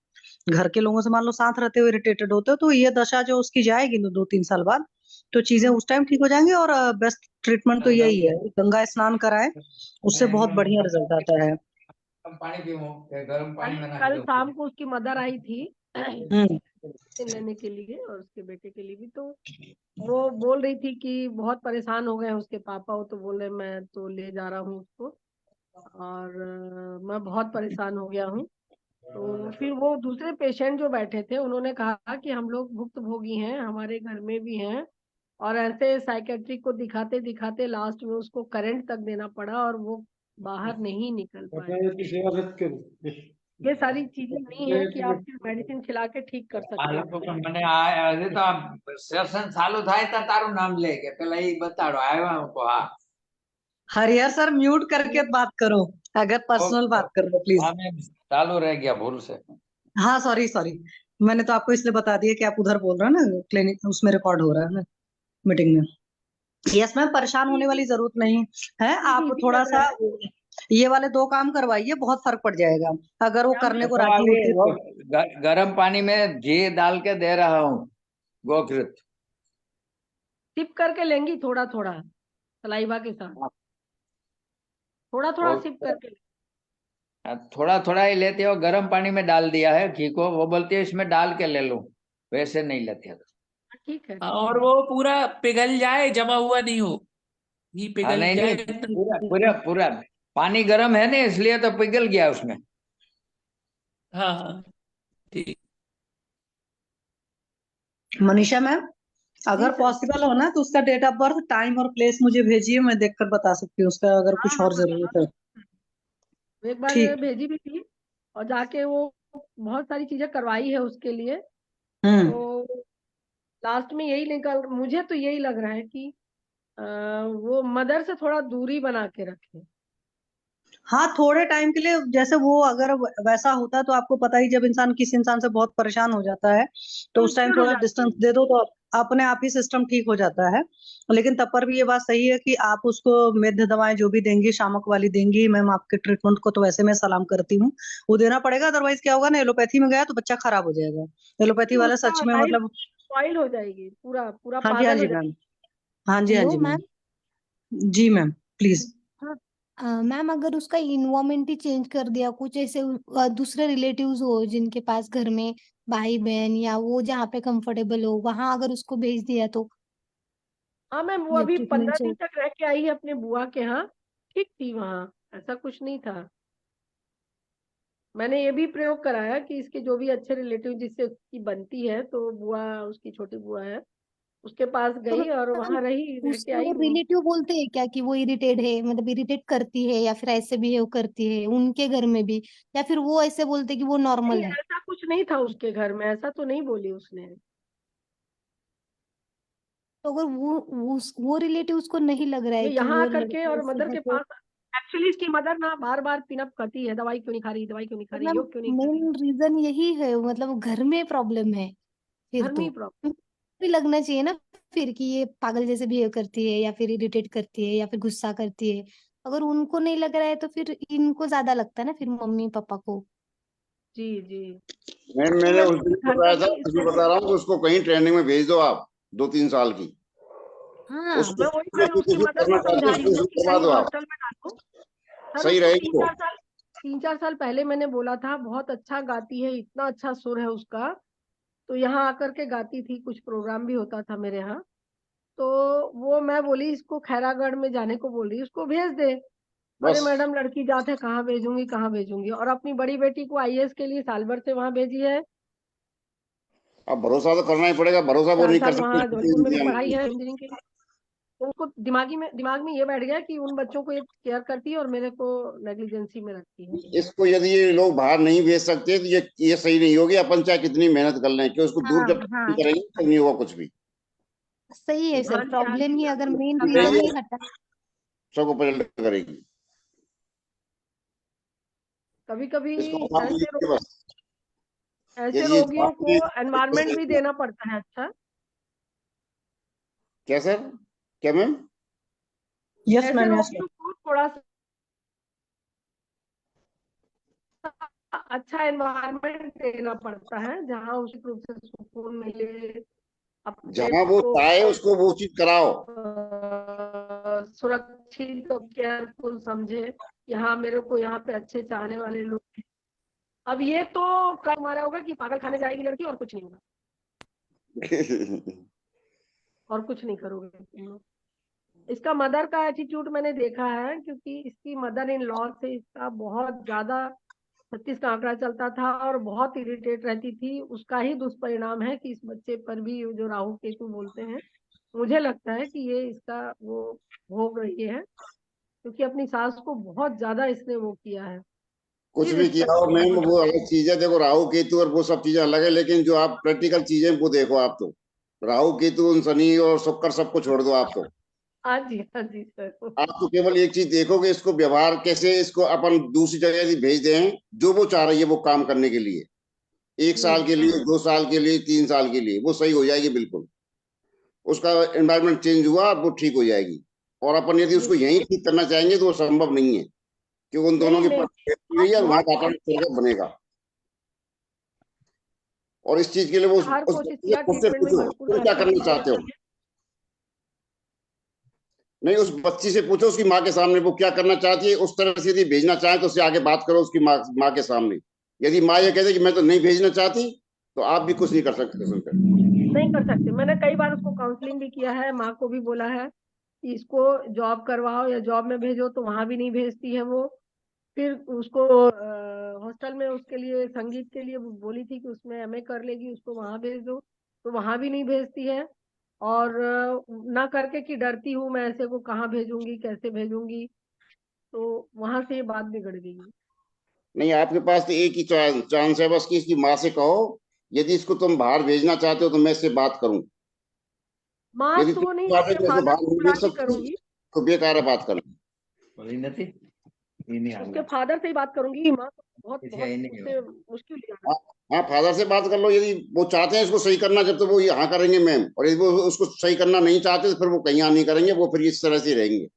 घर के लोगों से मान लो साथ रहते हुए इरिटेटेड होते हो, तो ये दशा जो उसकी जाएगी 2-3 साल बाद, तो चीजें उस टाइम ठीक हो जाएंगी। और बेस्ट ट्रीटमेंट तो यही है, गंगा स्नान कराए, उससे बहुत बढ़िया रिजल्ट आता है।
पानी पीऊं कि गर्म पानी में
कल
नहा
शाम को उसकी मदर आई थी
हम्म।
लेने के लिए और उसके बेटे के लिए भी। तो वो बोल रही थी कि बहुत परेशान हो गए हैं उसके पापा। वो तो बोले मैं तो ले जा रहा हूँ उसको, और मैं बहुत परेशान हो गया हूँ। तो फिर वो दूसरे पेशेंट जो बैठे थे उन्होंने कहा कि हम लोग भुक्तभोगी हैं, हमारे घर में भी हैं, और ऐसे साइकेट्रिक को दिखाते दिखाते लास्ट में उसको करंट तक देना पड़ा और वो बाहर नहीं निकल पाए। ये सारी चीजें नहीं है कि आप सिर्फ मेडिसिन खिला के ठीक कर सकते
આ
हैं।
લોકો પણ મને હજી તો સેશન ચાલુ થાય તો તારું નામ લે કે પેલા એ બતાડો આવ્યા હું કહું, हाँ
हरिहर सर, म्यूट करके बात करो, अगर पर्सनल बात कर रहे हो प्लीज।
हाँ मैम चालू रह गया भूल से।
हाँ, सॉरी सॉरी, मैंने तो आपको इसलिए बता दिया कि आप उधर बोल रहे हो ना, क्लिनिक उसमें रिकॉर्ड हो रहा है ना, मीटिंग में। यस मैम, परेशान होने वाली जरूरत नहीं है। आप
भी
थोड़ा
लग
सा
रहा है।
ये वाले 2 काम करवाइए, बहुत फर्क पड़ जाएगा, अगर वो
क्या
करने
मैम?
को
तो
राजी
अभी
होती है
वो
तो।
गर्म पानी में घी डाल के दे रहा हूँ गोघृत।
सिप करके लेंगी थोड़ा थोड़ा सलाइवा के साथ, थोड़ा थोड़ा सिप करके।
थोड़ा थोड़ा ही लेते हो, गर्म पानी में डाल दिया है घी को, वो बोलती है इसमें डाल के ले लूं, वैसे नहीं लेते हो।
ठीक है।
और वो पूरा पिघल जाए, जमा हुआ नहीं हो, घी
हाँ
पिघल
नहीं
जाए
नहीं, पूरा पूरा पूरा पानी गर्म है ना इसलिए तो पिघल गया उसमें।
हाँ हाँ ठीक।
मनीषा मैम,
जी
अगर
सर।
पॉसिबल हो ना तो उसका डेट ऑफ बर्थ, टाइम और प्लेस मुझे भेजिए, मैं देखकर बता सकती हूँ उसका, अगर
हाँ
कुछ
हाँ
और जरूरत है।
एक बार
ठीक।
भेजी भी थी और जाके वो बहुत सारी चीजें करवाई है उसके लिए।
हम्म।
तो लास्ट में यही निकल, मुझे तो यही लग रहा है कि वो मदर से थोड़ा दूरी बना के रखे।
हाँ, थोड़े टाइम के लिए, जैसे वो अगर वैसा होता तो आपको पता ही, जब इंसान किसी इंसान से बहुत परेशान हो जाता है तो उस टाइम
चिड़चिड़ हो
थोड़ा
जाती
डिस्टेंस
है।
दे दो तो अपने आप ही सिस्टम ठीक हो जाता है। लेकिन तब पर भी ये बात सही है कि आप उसको मेद दवाएं जो भी देंगी, शामक वाली देंगी, मैम आपके ट्रीटमेंट को तो वैसे मैं सलाम करती हूँ, वो देना पड़ेगा। अदरवाइज क्या होगा ना, एलोपैथी में गया तो बच्चा खराब हो जाएगा। एलोपैथी वाला
उसका
सच में
लाइफ
मतलब।
स्पॉइल हो जाएगी, पूरा पूरा
हाँ जी, हाँ
पागल हो
जी
जाएगी।
मैम। हाँ जी, हाँ
हेलो
जी मैम।
मैम।
जी मैम, प्लीज।
हाँ मैम, अगर उसका इन्वायरमेंट ही चेंज कर दिया, कुछ ऐसे दूसरे रिलेटिव्स हो जिनके पास घर में भाई बहन, या वो जहाँ पे कंफर्टेबल हो वहां अगर उसको भेज दिया तो,
हाँ मैम, वो
जब
अभी
ट्रीटमेंट
15
से।
दिन तक रह के आई है अपने बुआ के यहाँ। ठीक थी वहाँ, ऐसा कुछ नहीं था। मैंने ये भी प्रयोग कराया कि इसके जो भी अच्छे रिलेटिव जिससे उसकी बनती है, तो बुआ, उसकी छोटी बुआ है, उसके पास
तो
गई और
मैम,
वहां रही, रह के
उसके
आई
वो
वो।
रिलेटिव बोलते हैं क्या कि वो इरिटेट है, मतलब इरिटेट करती है या फिर ऐसे बिहेव करती है उनके घर में भी, या फिर वो ऐसे बोलते कि वो
नहीं,
नॉर्मल है?
ऐसा कुछ नहीं था उसके घर में, ऐसा तो नहीं बोली उसने।
तो अगर वो रिलेटिव उसको नहीं लग रहा
ये
है कि
यहाँ
वो
आकर के
लड़का
और
ऐसे
मदर
है
के
तो।
पास, एक्चुअली इसकी मदर ना बार बार पिनअप करती है, दवाई क्यों नहीं खा रही, दवाई क्यों नहीं खा
तो
रही,
मैम,
योग क्यों नहीं कर रही।
मेन रीजन यही है, मतलब घर में प्रॉब्लम है फिर
घर में
तो।
ही प्रॉब्लम।
भी लगना चाहिए ना फिर कि ये पागल जैसे बिहेव करती है या फिर इरिटेट करती है या फिर गुस्सा करती है। अगर उनको नहीं लग रहा है तो फिर इनको ज्यादा लगता है ना फिर मम्मी पापा को।
जी जी।
मैम
नहीं
मैंने
मैम,
उस दिन
घर
बताया
में
था,
भी
उसमें बता रहा हूँ कि उसको कहीं ट्रेनिंग में भेज दो आप, 2-3 साल की।
हाँ
उसको
मैं वही कल उसकी
जो
मदर
करना
को
चाहती है
समझाई
उसको
हूँ कि
करवा
कहीं
दो आप,
हॉस्टल में डालो। सर
सही
उसको
रहेगी वो।
3-4 साल पहले मैंने बोला था, बहुत अच्छा गाती है, इतना अच्छा सुर है उसका। तो यहाँ आकर के गाती थी, कुछ प्रोग्राम भी होता था मेरे यहाँ। तो वो मैं बोली इसको खैरागढ़ में जाने को बोल रही, उसको भेज दे। अरे
बस
मैडम, लड़की जात है, कहाँ भेजूंगी कहाँ भेजूंगी। और अपनी बड़ी बेटी को आईएएस के लिए साल भर से वहां भेजी है।
अब भरोसा तो करना ही पड़ेगा, भरोसा वो
4
नहीं कर
साल
सकते
वहाँ जोधपुर में भी
इंतजाम
पढ़ाई
की।
है इंजीनियरिंग के लिए। तो उसको दिमाग में ये बैठ गया कि उन बच्चों को ये केयर करती है और मेरे को नेग्लिजेंसी में रखती है।
इसको यदि ये लोग बाहर नहीं भेज सकते तो ये सही नहीं होगी। अपन चाहे कितनी मेहनत कर लें, कि उसको दूर जब
हाँ
तक
हाँ,
नहीं करेंगे तो नहीं होगा कुछ भी।
सही है सर,
हाँ जी, हाँ
प्रॉब्लम
जी,
ही अगर मेन
अगर
रीजन
ये
ही हटा।
सबको पलट करेगी।
कभी कभी
इसको आप
ऐसे
लीजिए बस।
ऐसे
यदि
रोगियों को एनवायरनमेंट भी देना पड़ता है अच्छा।
क्या सर, क्या मैम?
यस
ऐसे
मैम, यस
रोगियों को थोड़ा सा अच्छा एनवायरनमेंट देना पड़ता है जहाँ उचित रूप से सुकून मिले, अपने
जहां वो
को
चाहे उसको वो चीज कराओ।
सुरक्षित और केयरफुल समझे, यहाँ मेरे को यहाँ पे अच्छे चाहने वाले लोग हैं। अब ये तो कल हमारा होगा कि पागल खाने जाएगी लड़की और कुछ नहीं होगा, और कुछ नहीं करोगे तुम लोग। इसका मदर का एटीट्यूड मैंने देखा है, क्योंकि इसकी मदर इन लॉ से इसका बहुत ज्यादा 36 का आंकड़ा चलता था और बहुत इरिटेट रहती थी। उसका ही दुष्परिणाम है कि इस बच्चे पर भी जो राहु केतु बोलते हैं, मुझे लगता है कि ये इसका वो भोग रही है, क्योंकि अपनी सास को बहुत ज्यादा इसने वो किया है।
कुछ भी किया
रिस्पेक्ट
हो मैम,
बहुत
वो अलग चीज है। देखो, राहु केतु और वो सब चीजें अलग है, लेकिन जो आप प्रैक्टिकल चीजें वो देखो। आप तो राहु केतु शनि और शुक्र सबको छोड़ दो। आप तो
हाँ जी सर।
आप तो केवल एक चीज देखोगे, इसको व्यवहार कैसे, इसको अपन दूसरी जगह यदि भेज दें जो वो चाह रही है वो काम करने के लिए, 1 साल के लिए, 2 साल के लिए, 3 साल के लिए, वो सही हो जाएगी बिल्कुल। उसका एनवायरनमेंट चेंज हुआ, वो ठीक हो जाएगी। और अपन यदि उसको यहीं ठीक करना चाहेंगे तो वो संभव नहीं है, क्योंकि उन दोनों
नहीं
की
नहीं,
हुई है, वहां
बहुत
वातावरण स्वर्गत बनेगा। और इस चीज के लिए वो
हर
उस
कोशिश
बच्चे
किया,
से मुझसे
ट्रीटमेंट में
पूछो
भरपूर
तुम क्या
पैसा
करना
भी
चाहते हो।
दिया।
नहीं, उस बच्ची से पूछो उसकी माँ के सामने वो क्या करना चाहती है। उस तरह से यदि भेजना चाहे तो उससे आगे बात करो उसकी माँ के सामने। यदि माँ ये कहते कि मैं तो नहीं भेजना चाहती, तो आप भी कुछ नहीं कर सकते सुनकर।
नहीं कर सकते। मैंने कई बार उसको काउंसलिंग भी किया है, माँ को भी बोला है कि इसको जॉब करवाओ या जॉब में भेजो, तो वहां भी नहीं भेजती है वो। फिर उसको हॉस्टल में उसके लिए संगीत के लिए बोली थी कि उसमें एमए कर लेगी, उसको वहां भेज दो, तो वहां भी नहीं भेजती है। और ना करके कि डरती हूँ मैं, ऐसे को कहाँ भेजूंगी, कैसे भेजूंगी, तो वहां से ये बात बिगड़ गई।
नहीं, आपके पास तो एक ही चांस है बस, कि इसकी माँ से कहो यदि इसको तुम बाहर भेजना चाहते हो तो मैं इससे बात करूं।
माँ
यदि
तो
तुम
वो नहीं,
चाहते
उसके
हो तो इसको
फादर
बाहर
को
नहीं
बुला
भेज
के
सकती,
करूंगी।
तो बेकार है बात करना।
उसके फादर से ही बात करूंगी। माँ तो बहुत बहुत उससे मुश्किल ही
हाँ, हाँ, फादर से बात कर लो। यदि वो चाहते हैं इसको सही करना, जब तो वो यहाँ करेंगे मैम, और यदि वो उसको सही करना नहीं चाहते तो फिर वो कहीं यहाँ नहीं करेंगे, वो फिर इस तरह से रहेंगे।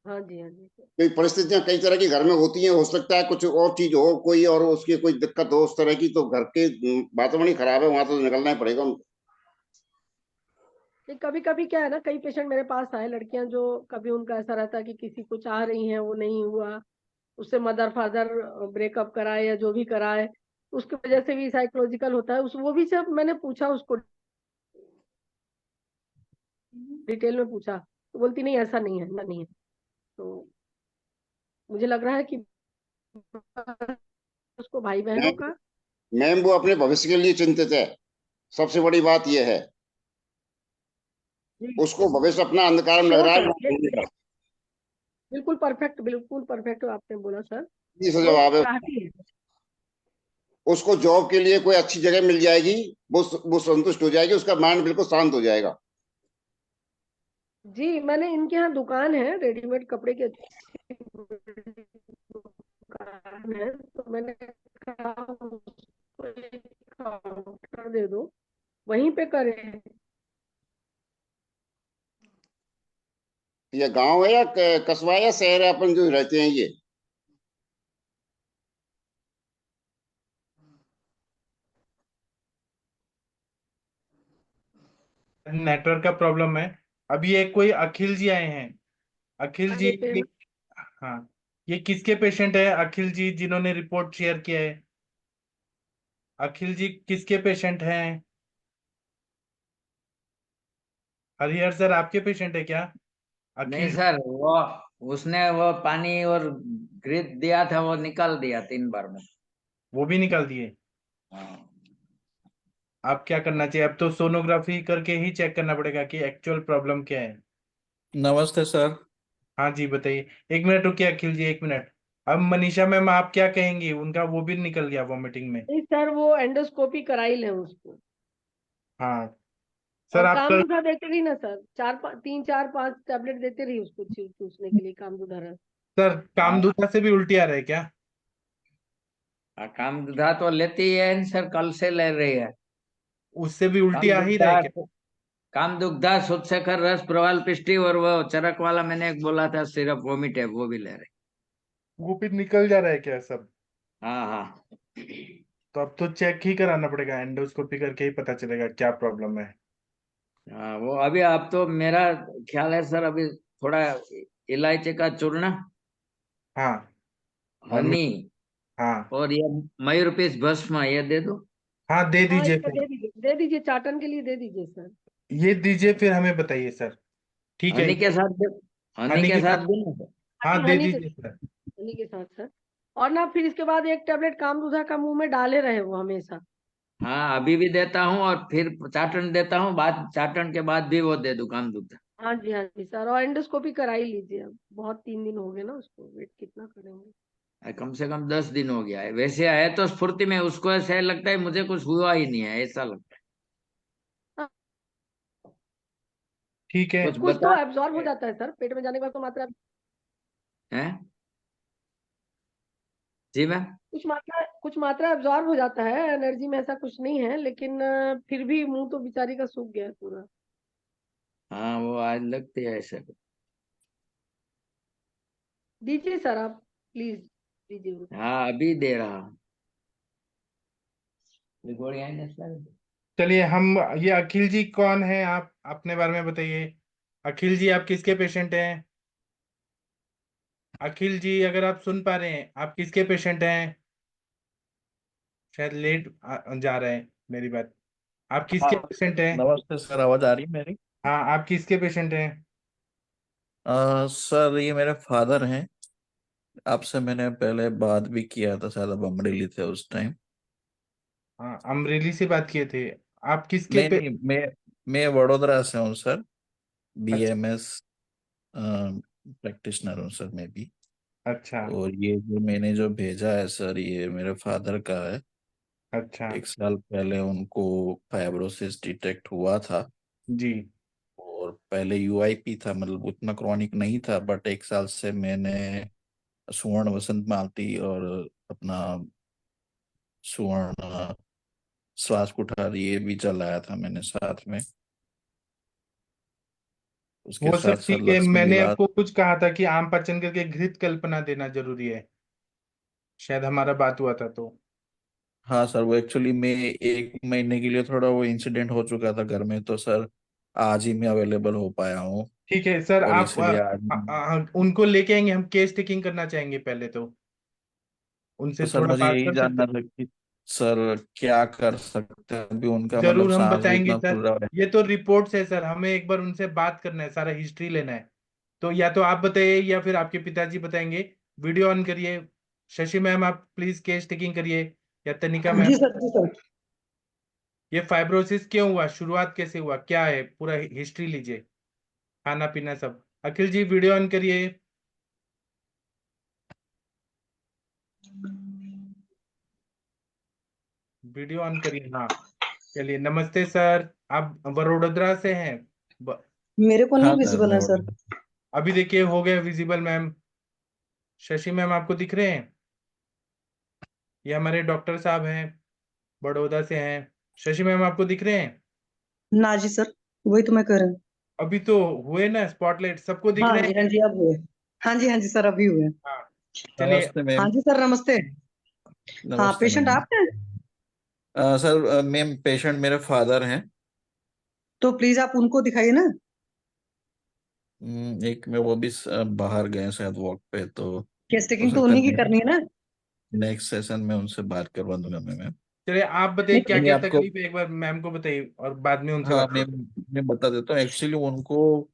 हाँ जी, हाँ जी।
कोई परिस्थितियां कई तरह की घर में होती हैं, हो सकता है कुछ और चीज हो कोई, और उसकी कोई दिक्कत हो उस तरह की, तो घर के वातावरण ही खराब है, वहां तो निकलना ही पड़ेगा उनको।
कभी कभी क्या है ना, कई पेशेंट मेरे पास आए, लड़कियां जो कभी उनका ऐसा रहता है कि किसी को चाह रही हैं, वो नहीं हुआ, उससे मदर फादर ब्रेकअप कराए या जो भी कराए, उसकी वजह से भी साइकोलॉजिकल होता है। उस वो भी सब मैंने पूछा उसको, डिटेल में पूछा, तो बोलती नहीं ऐसा नहीं है, ऐसा नहीं है। तो मुझे लग रहा है कि उसको भाई बहनों
मैम
का
मैम, वो अपने भविष्य के लिए चिंतित है। सबसे बड़ी बात यह है,
जी,
उसको भविष्य अपना अंधकार में लग
श्योर
रहा है,
सर,
वो
ये
भूलेगा।
बिल्कुल परफेक्ट आपने बोला सर।
सीधी सा
वो
जवाब है।
चाहती है।
उसको जॉब के लिए कोई अच्छी जगह मिल जाएगी, वो संतुष्ट हो जाएगी, उसका माइंड बिल्कुल शांत हो जाएगा।
जी, मैंने इनके यहाँ दुकान है, रेडीमेड कपड़े की अच्छी दुकान है, तो मैंने कहा उसको एक काउंटर दे दो, वहीं पे करें।
ये गांव है या कस्बा है या शहर है अपन जो रहते हैं ये?
नेटवर्क का प्रॉब्लम है। अभी एक कोई अखिल जी आए हैं। अखिल
कर
जी,
देते हैं।
हाँ, ये किसके पेशेंट है अखिल जी जिन्होंने रिपोर्ट शेयर किया है? अखिल जी किसके पेशेंट हैं? हरिहर सर आपके पेशेंट है क्या?
नहीं
अखिल,
सर, वो उसने वो पानी और ग्रिप दिया था, वो निकाल दिया 3 बार में।
वो भी निकाल दिए?
हाँ।
आप क्या करना चाहिए अब? तो सोनोग्राफी करके ही चेक करना पड़ेगा कि एक्चुअल प्रॉब्लम क्या है।
नमस्ते सर।
हाँ जी बताइए। एक मिनट रुकिए अखिल जी, एक मिनट। अब मनीषा मैम आप क्या कहेंगी? उनका वो भी निकल गया वॉमिटिंग में।
नहीं सर, वो एंडोस्कोपी करा ही लें उसको।
हाँ सर
और
आप
कामदूधा देते रही ना सर, 3 4 5 टैबलेट देते रही उसको चूसने के लिए, कामदूधा रस।
सर
हाँ,
कामदूता से भी उल्टी आ रहा है क्या?
कामदुधा तो लेती है सर, कल से ले रही है।
उससे भी उल्टी आ ही रहा है
कामदुग्धा,
क्या?
कामदुग्धा, शुद्धशेखर रस, प्रवाल पिष्टी और वो चरक वाला मैंने एक बोला था सिरप, वोमिट है, वो भी ले रहे।
वो भी निकल जा रहा है क्या सब?
हाँ हाँ।
तो अब तो चेक ही कराना पड़ेगा, एंडोस्कोपी करके ही पता चलेगा क्या प्रॉब्लम है।
हाँ, वो अभी आप तो, मेरा ख्याल है सर, अभी थोड़ा इलायची का चूर्ण,
हाँ और
हनी
हाँ
और ये मयूरपीस भस्म, ये दे दो।
हाँ दे
हाँ,
दीजिए
इसका
फिर।
दे दीजिए, चाटन के लिए दे दीजिए सर।
ये दीजिए फिर हमें बताइए सर। ठीक है।
हनी के साथ दे, हनी
हनी
के
के
साथ
साथ।
देना सर।
हाँ
हनी
दे
हनी के
दीजिए सर।
हनी के साथ सर। और ना फिर इसके बाद एक टैबलेट कामदूधा का मुंह में डाले रहे वो हमेशा।
हाँ, अभी भी देता हूँ और फिर चाटन देता हूँ, बाद चाटन के बाद भी वो दे दूँ कामदुग्धा।
हाँ जी सर, और एंडोस्कोपी करा ही लीजिए, अब बहुत 3 दिन हो गए ना उसको, वेट कितना करेंगे।
कम से कम 10 दिन हो गया है, वैसे है तो स्फूर्ति में, उसको ऐसा लगता है मुझे कुछ हुआ ही नहीं है, ऐसा लगता है।
हाँ,
ठीक है।
कुछ
कुछ तो
बता
एब्जॉर्ब हो जाता है सर, पेट में जाने के बाद तो मात्रा,
है जी मैम।
कुछ मात्रा एब्जॉर्ब हो जाता है, एनर्जी में ऐसा कुछ नहीं है, लेकिन फिर भी मुंह तो बेचारी का सूख गया है पूरा।
हाँ, वो आज लगती है ऐसे।
दीजिए सर आप, प्लीज दीजिए उनको।
हाँ, अभी दे रहा हूँ। गोली आई ना सर।
चलिए हम, ये अखिल जी कौन है? आप अपने बारे में बताइए। अखिल जी आप किसके पेशेंट हैं? अखिल जी अगर आप सुन पा रहे हैं, आप किसके पेशेंट हैं? शायद लेट जा रहे हैं मेरी बात। आप किसके
हाँ
पेशेंट हैं?
नमस्ते सर, आवाज आ रही है मेरी?
हाँ आप किसके पेशेंट हैं?
सर ये मेरे फादर हैं। आपसे मैंने पहले बात भी किया था, शायद आप अमरेली थे उस टाइम।
हाँ अमरेली से बात किए थे। आप किसके
नहीं
पे?
नहीं, मैं वडोदरा से हूँ सर।
अच्छा।
BMS प्रैक्टिशनर हूँ सर मैं भी।
अच्छा।
और ये जो मैंने जो भेजा है सर, ये मेरे फादर का है।
अच्छा।
1 साल पहले उनको फाइब्रोसिस डिटेक्ट हुआ था।
जी।
और पहले UIP था, मतलब उतना क्रॉनिक नहीं था, बट 1 साल से मैंने सुवर्ण वसंत मालती और अपना सुवर्ण श्वास कुठार ये भी चलाया था मैंने साथ में। उसके
वो
साथ
सब
साथ
ठीक है,
लक्ष्मी
मैंने
विलास।
आपको कुछ कहा था कि आम पाचन करके घृत कल्पना देना जरूरी है। शायद हमारा बात हुआ था तो।
हाँ सर, वो एक्चुअली मैं 1 महीने के लिए, थोड़ा वो इंसिडेंट हो चुका था घर में, तो सर आज ही मैं अवेलेबल हो पाया हूँ।
ठीक है सर,
और
आप
इसीलिए आज
उनको लेके आएंगे, हम केस टेकिंग करना चाहेंगे पहले तो। उनसे
तो सर
थोड़ा
मुझे
बात
यही
कर सकते
जानना
हैं?
था कि सर क्या कर सकते हैं अभी, उनका मतलब
जरूर हम
सांस भी
बताएंगे
इतना
सर।
फूल रहा है।
ये तो रिपोर्ट्स है सर, हमें एक बार उनसे बात करना है, सारा हिस्ट्री लेना है। तो या तो आप बताइए या फिर आपके पिताजी बताएंगे। वीडियो ऑन करिए। शशि मैम आप प्लीज केस टेकिंग करिए, या तनिका
जी
मैम।
सर, जी सर।
ये फाइब्रोसिस क्यों हुआ, शुरुआत कैसे हुआ, क्या है, पूरा हिस्ट्री लीजिए, खाना पीना सब। अखिल जी वीडियो ऑन करिए। वीडियो ऑन करिए, हाँ। चलिए नमस्ते सर, आप वडोदरा से हैं?
मेरे को नहीं
हाँ सर
विजिबल
मैं
है सर।
अभी देखिए हो गए विजिबल मैम। शशि मैम आपको दिख रहे हैं? ये हमारे डॉक्टर साहब हैं, बड़ौदा से हैं। शशि मैम आपको दिख रहे हैं?
ना जी सर, वही तो मैं कर रही हूँ।
अभी तो हुए ना स्पॉटलाइट, सबको दिख
हाँ
रहे
जी, हाँ
हैं?
जी, अब हुए। हाँ जी सर, अभी हुए।
हाँ। चलिए।
नमस्ते मैम।
हाँ जी सर, नमस्ते। हाँ,
नमस्ते
पेशेंट
मैम।
आप हैं?
सर मैम पेशेंट मेरे फादर हैं।
तो प्लीज आप उनको दिखाइए ना।
एक में वो भी बाहर गए शायद वॉक पे, तो
केस
हो
टेकिंग तो
सकता
उन्हीं की
है
करनी है ना।
नेक्स्ट सेशन में उनसे बात करवा दूंगा मैं मैम।
चलिए आप बताइए क्या
नहीं
क्या
आपको,
तकलीफ है, एक बार मैम को बताइए और बाद में उनसे
हाँ
बात
मैं बता देता हूँ। एक्चुअली उनको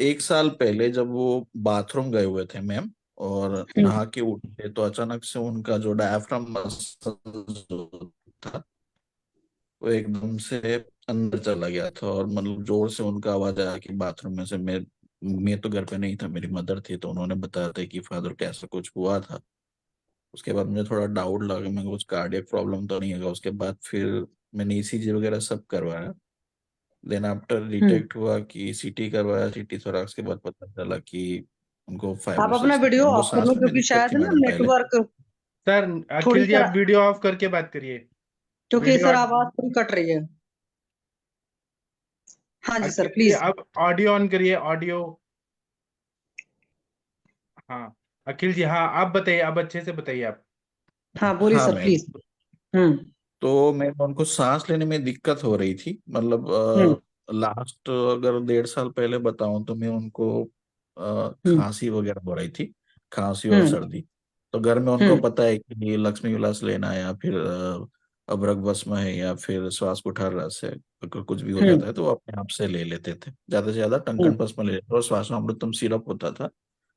1 साल पहले जब वो बाथरूम गए हुए थे मैम, और नहा के उठे तो अचानक से उनका जो डायफ्राम मसल जो था वो एकदम से अंदर चला गया था, और मतलब जोर से उनका आवाज आया कि बाथरूम में से मैं मैं तो घर पे नहीं था, मेरी मदर थी, तो उन्होंने बताया था कि फादर को ऐसा कुछ हुआ था। उसके बाद मुझे थोड़ा डाउट लगा, मैं कुछ कार्डियक प्रॉब्लम तो नहीं होगा। उसके बाद फिर मैंने ईसीजी वगैरह सब करवाया। देन आफ्टर डिटेक्ट हुआ कि सीटी करवाया, सीटी थोरैक्स के बाद पता चला कि उनको
आप अपना
फाइब्रोसिस है।
वीडियो
उनको
ऑफ कर लो,
सांस में
क्योंकि
दिक्कत थी
शायद ना
मैडम पहले।
नेटवर्क
सर
थोड़ी
अखिल जी, आप
सा,
वीडियो ऑफ करके बात करिए।
क्योंकि
वीडियो
सर आवाज थोड़ी कट रही है। हाँ जी सर,
अखिल जी,
प्लीज।
आप ऑडियो ऑन करिए, ऑडियो। हाँ अखिल जी, हाँ आप बताइए, अब अच्छे से बताइए आप।
हाँ बोलिए
हाँ
सर,
मैम,
प्लीज। हम्म।
तो मैं उनको सांस लेने में दिक्कत हो रही थी, मतलब
हम्म।
लास्ट अगर 1.5 साल पहले बताऊं तो मैं उनको
हम्म।
खांसी वगैरह हो रही थी, खांसी और
हम्म।
सर्दी। तो घर में उनको
हम्म।
पता है कि लक्ष्मी विलास लेना है या फिर अभ्रक भस्म है या फिर श्वास कुठार रस है, अगर कुछ भी हो
हम्म।
जाता है तो वो अपने आप से ले लेते थे। ज्यादा से ज्यादा
हम्म।
टंकन भस्म ले लेते थे, और श्वासामृतम सिरप होता था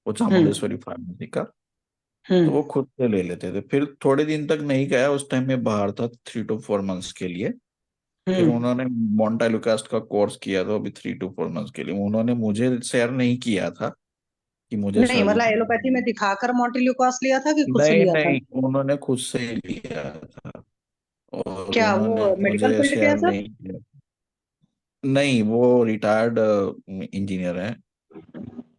वो
हम्म।
चामुंडेश्वरी फार्मेसी का, तो
हम्म।
वो खुद से ले लेते थे। फिर थोड़े दिन तक नहीं गया, उस टाइम में बाहर था 3 to 4 मंथ्स के लिए। फिर
हम्म।
उन्होंने मोंटालुकास्ट का कोर्स किया था, अभी 3 to 4 मंथ्स के लिए। उन्होंने मुझे शेयर नहीं किया था कि मुझे
नहीं
सर्दी
मतलब
थी।
एलोपैथी में दिखाकर मोंटेल्यूकास लिया था कि खुद से
नहीं
लिया था?
नहीं, उन्होंने खुद से ही लिया था, और
क्या
उन्होंने
वो मेडिकल
मुझे
फील्ड के है
शेयर
सर?
नहीं किया। नहीं, वो रिटायर्ड इंजीनियर है,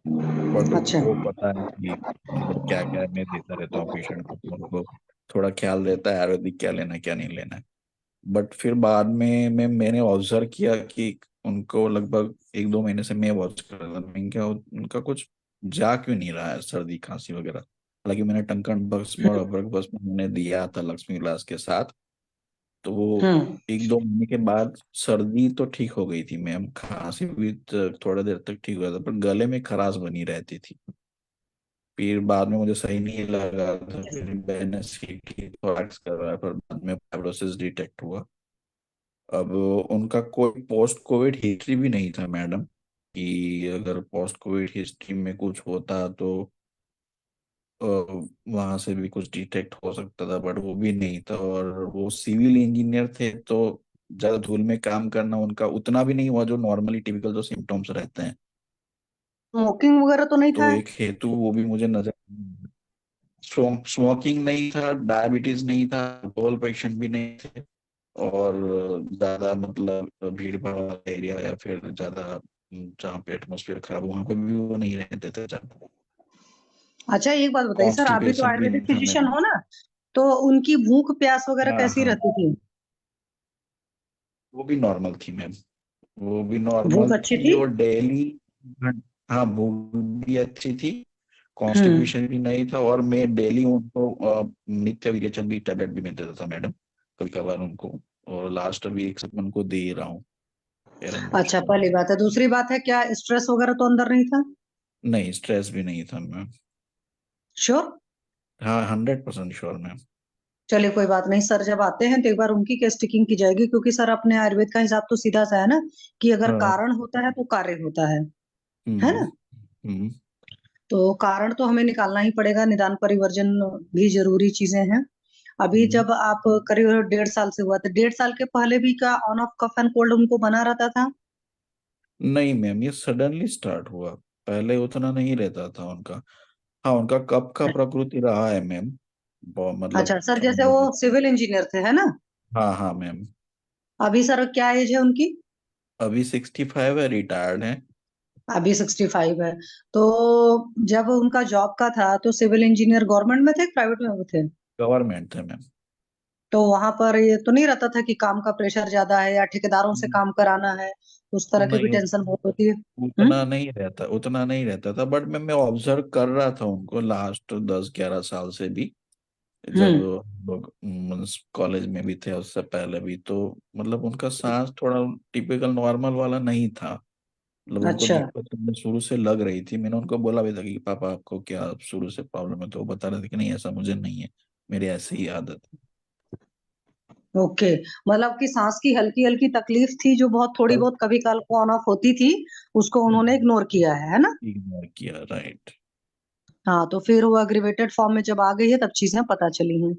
बट
अच्छा।
उनको पता है कि मतलब क्या क्या मैं देता रहता हूँ पेशेंट को, तो उनको थोड़ा ख्याल रहता है आयुर्वेदिक क्या लेना है क्या नहीं लेना है। बट फिर बाद में मैंने ऑब्जर्व किया कि उनको लगभग 1-2 महीने से मैं वॉच कर रहा था, मैं क्या उनका कुछ जा क्यों नहीं रहा है सर्दी खांसी वगैरह। हालांकि मैंने टंकन भस्म और अभ्रक भस्म मैंने दिया था लक्ष्मी विलास के साथ, तो वो
हम्म।
1-2 महीने के बाद सर्दी तो ठीक हो गई थी मैम, खांसी भी थोड़ा देर तक ठीक हुआ था, पर गले में खराश बनी रहती थी। फिर बाद में मुझे सही नहीं लगा, तो फिर मैंने सीटी थोरैक्स करवाया, पर बाद में फाइब्रोसिस डिटेक्ट हुआ। अब उनका कोई पोस्ट कोविड हिस्ट्री भी नहीं था मैडम, कि अगर पोस्ट कोविड हिस्ट्री में कुछ होता तो वहां से भी कुछ डिटेक्ट हो सकता था, बट वो भी नहीं था। और वो सिविल इंजीनियर थे, तो ज्यादा धूल में काम करना उनका उतना भी नहीं हुआ जो नॉर्मली टिपिकल जो सिम्टम्स रहते हैं।
स्मोकिंग वगैरह तो नहीं
तो
था?
एक हेतु वो भी मुझे नजर, स्मोकिंग नहीं था, डायबिटीज नहीं था, अल्कोहल पेशेंट भी नहीं थे, और ज्यादा मतलब भीड़ भाड़ वाला एरिया या फिर ज्यादा जहाँ पे एटमोसफियर खराब हो, वहां पे भी वो नहीं रहते थे ज्यादा।
अच्छा एक बात बताइए सर, आप भी तो
कॉन्स्टिपेशन भी
आयुर्वेदिक
नहीं था
फिजिशियन
मैम।
हो ना, तो उनकी भूख प्यास वगैरह
हाँ
कैसी
हाँ,
रहती थी?
वो भी नॉर्मल थी मैम, वो भी
भूख
नॉर्मल
अच्छी
थी,
थी?
और डेली, हाँ भूख भी अच्छी थी,
हम्म।
कॉन्स्टिपेशन भी नहीं था, और मैं डेली उनको नित्य विरेचन भी टैबलेट भी मैं देता था मैडम, कभी कभार उनको। और लास्ट अभी एक सब उनको दे ही रहा हूँ एरन
अच्छा,
रोशन।
पहली बात है। दूसरी बात है, क्या स्ट्रेस वगैरह तो अंदर नहीं था?
नहीं, स्ट्रेस भी नहीं था मैम।
श्योर?
हाँ, 100% श्योर मैम।
चलिए कोई बात नहीं सर, जब आते हैं तो एक बार उनकी केस टेकिंग की जाएगी, क्योंकि सर अपने आयुर्वेद का हिसाब तो सीधा सा है ना, कि अगर
हाँ।
कारण होता है तो कार्य होता है
हम्म।
ना?
हम्म।
तो कारण तो हमें निकालना ही पड़ेगा, निदान परिवर्जन भी जरूरी चीजें हैं। अभी
हम्म।
जब आप करीब 1.5 साल से हुआ, तो 1.5 साल के पहले भी क्या on off cough and cold उनको बना रहता था?
नहीं मैम, ये सडनली स्टार्ट हुआ, पहले उतना नहीं रहता था उनका। हाँ, उनका कब का प्रकृति रहा है मैम, मतलब
अच्छा सर, जैसे वो
ठंड।
सिविल इंजीनियर थे है ना?
हाँ हाँ मैम।
अभी सर क्या एज है उनकी?
अभी 65 है, रिटायर्ड है।
अभी 65 है। तो जब उनका जॉब का था तो सिविल इंजीनियर गवर्नमेंट में थे, प्राइवेट में थे?
गवर्नमेंट है मैम।
तो वहां पर ये तो नहीं रहता था कि काम का प्रेशर ज्यादा है या ठेकेदारों से काम कराना है, उस तरह की भी
नहीं,
टेंशन बहुत होती है?
उतना नहीं रहता, उतना नहीं रहता था, बट मैं ऑब्जर्व कर रहा था उनको लास्ट 10-11 साल से भी, जब
हम्म।
लोग कॉलेज में भी थे, उससे पहले भी, तो मतलब उनका सांस थोड़ा टिपिकल नॉर्मल वाला नहीं था। मतलब उनको
अच्छा।
दिक्कत तो मुझे शुरू से लग रही थी। मैंने उनको बोला भी था कि पापा आपको क्या शुरू से प्रॉब्लम है, तो वो बता रहे थे कि नहीं ऐसा मुझे नहीं है, मेरी ऐसी ही आदत है।
ओके। मतलब कि सांस की हल्की हल्की तकलीफ थी, जो बहुत थोड़ी
बस
बहुत कभी काल को ऑन ऑफ होती थी, उसको उन्होंने इग्नोर किया है ना?
इग्नोर किया, राइट।
हाँ, तो फिर वो एग्रीवेटेड फॉर्म में जब आ गई है तब चीजें पता चली हैं।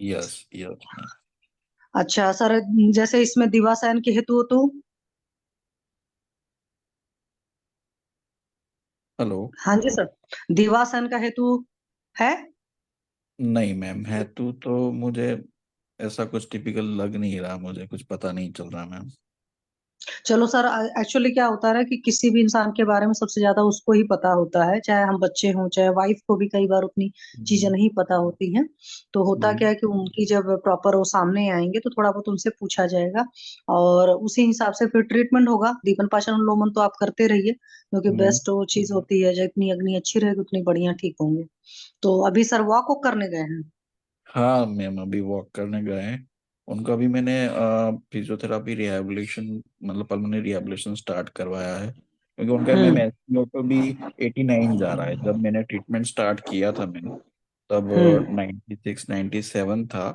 Yes yes ma'am.
अच्छा सर, जैसे इसमें दिवासायन के हेतु तो
हेलो।
हाँ जी सर, दिवासन का हेतु है?
नहीं मैम, हेतु तो मुझे ऐसा कुछ टिपिकल लग नहीं रहा, मुझे कुछ पता नहीं चल रहा मैम।
चलो सर, एक्चुअली क्या होता है कि किसी भी इंसान के बारे में सबसे ज्यादा उसको ही पता होता है, चाहे हम बच्चे हों चाहे वाइफ को भी कई बार उतनी चीजें नहीं पता होती हैं। तो होता क्या है कि उनकी जब प्रॉपर वो सामने आएंगे तो थोड़ा बहुत उनसे पूछा जाएगा और उसी हिसाब से फिर ट्रीटमेंट होगा। दीपन पाचन अनुलोमन तो आप करते रहिए, क्योंकि बेस्ट वो चीज होती है, जितनी अग्नि अच्छी रहेगी उतनी बढ़िया ठीक होंगे। तो अभी सर वॉक करने गए हैं?
हाँ मैम, अभी वॉक करने गए हैं। उनका भी मैंने फिजियोथेरापी रिहैबिलिटेशन, मतलब पल्मोनरी रिहैबिलिटेशन स्टार्ट करवाया है, क्योंकि उनका मैम
हम्म
एसपीओ भी 89 जा रहा है। जब मैंने ट्रीटमेंट स्टार्ट किया था मैंने, तब
हम्म
96 97 था।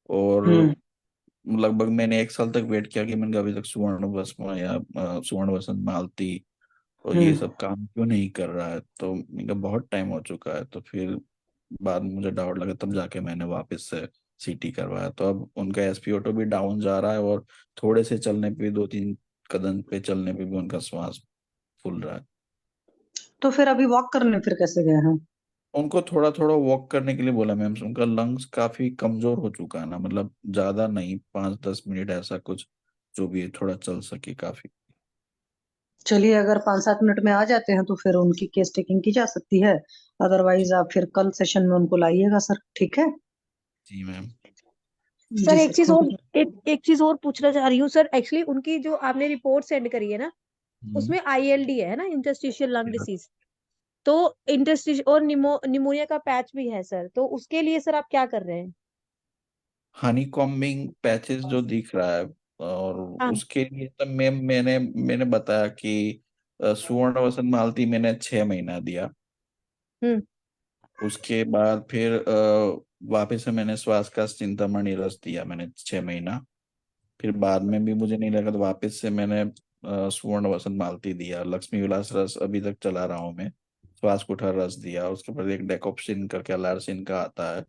और
हम्म
लगभग मैंने एक साल तक वेट किया कि मैंने कहा अभी तक सुवर्ण भस्म या सुवर्ण वसंत मालती और ये
हम्म
सब काम क्यों नहीं कर रहा है। तो मैंने कहा बहुत टाइम हो चुका है। तो फिर बाद में मुझे डाउट लगा, तब जाके मैंने वापस से सीटी करवाया। तो अब उनका एसपीओ2 भी डाउन जा रहा है और थोड़े से चलने पे भी, 2-3 कदम पे चलने पे भी उनका श्वास फूल रहा है।
तो फिर अभी वॉक करने फिर कैसे गए हैं?
उनको थोड़ा थोड़ा वॉक करने के लिए बोला मैम। उनका लंग्स काफी कमजोर हो चुका है ना, मतलब ज्यादा नहीं, 5-10 मिनट ऐसा कुछ, जो भी है, थोड़ा चल सके काफी।
चलिए, अगर 5-7 मिनट में आ जाते हैं तो फिर उनकी केस टेकिंग की जा सकती है। अदरवाइज आप फिर कल सेशन में उनको लाइएगा सर, ठीक है?
जी मैम।
सर
जी
एक
सर,
चीज और,
थैंक यू।
एक चीज और पूछना चाह रही हूँ सर। एक्चुअली उनकी जो आपने रिपोर्ट सेंड करी है ना,
हम्म।
उसमें आईएलडी है ना, इंटरस्टिशियल लंग डिसीज। तो इंटरस्टिश और निमोनिया का पैच भी है सर, तो उसके लिए सर आप क्या कर रहे हैं?
हनी कॉम्बिंग पैचेस जो दिख रहा है, और
हाँ।
उसके लिए तब मैंने मैंने बताया कि सुवर्ण वसंत मालती मैंने 6 महीना दिया।
हम्म
उसके बाद फिर वापस से मैंने श्वास का चिंतामणि रस दिया मैंने 6 महीना। फिर बाद में भी मुझे नहीं लगा, तो वापस से मैंने सुवर्ण वसंत मालती दिया। लक्ष्मी विलास रस अभी तक चला रहा हूँ मैं। श्वास कुठार रस दिया। उसके बाद एक डेकोप्सिन करके अलारसिन का आता है।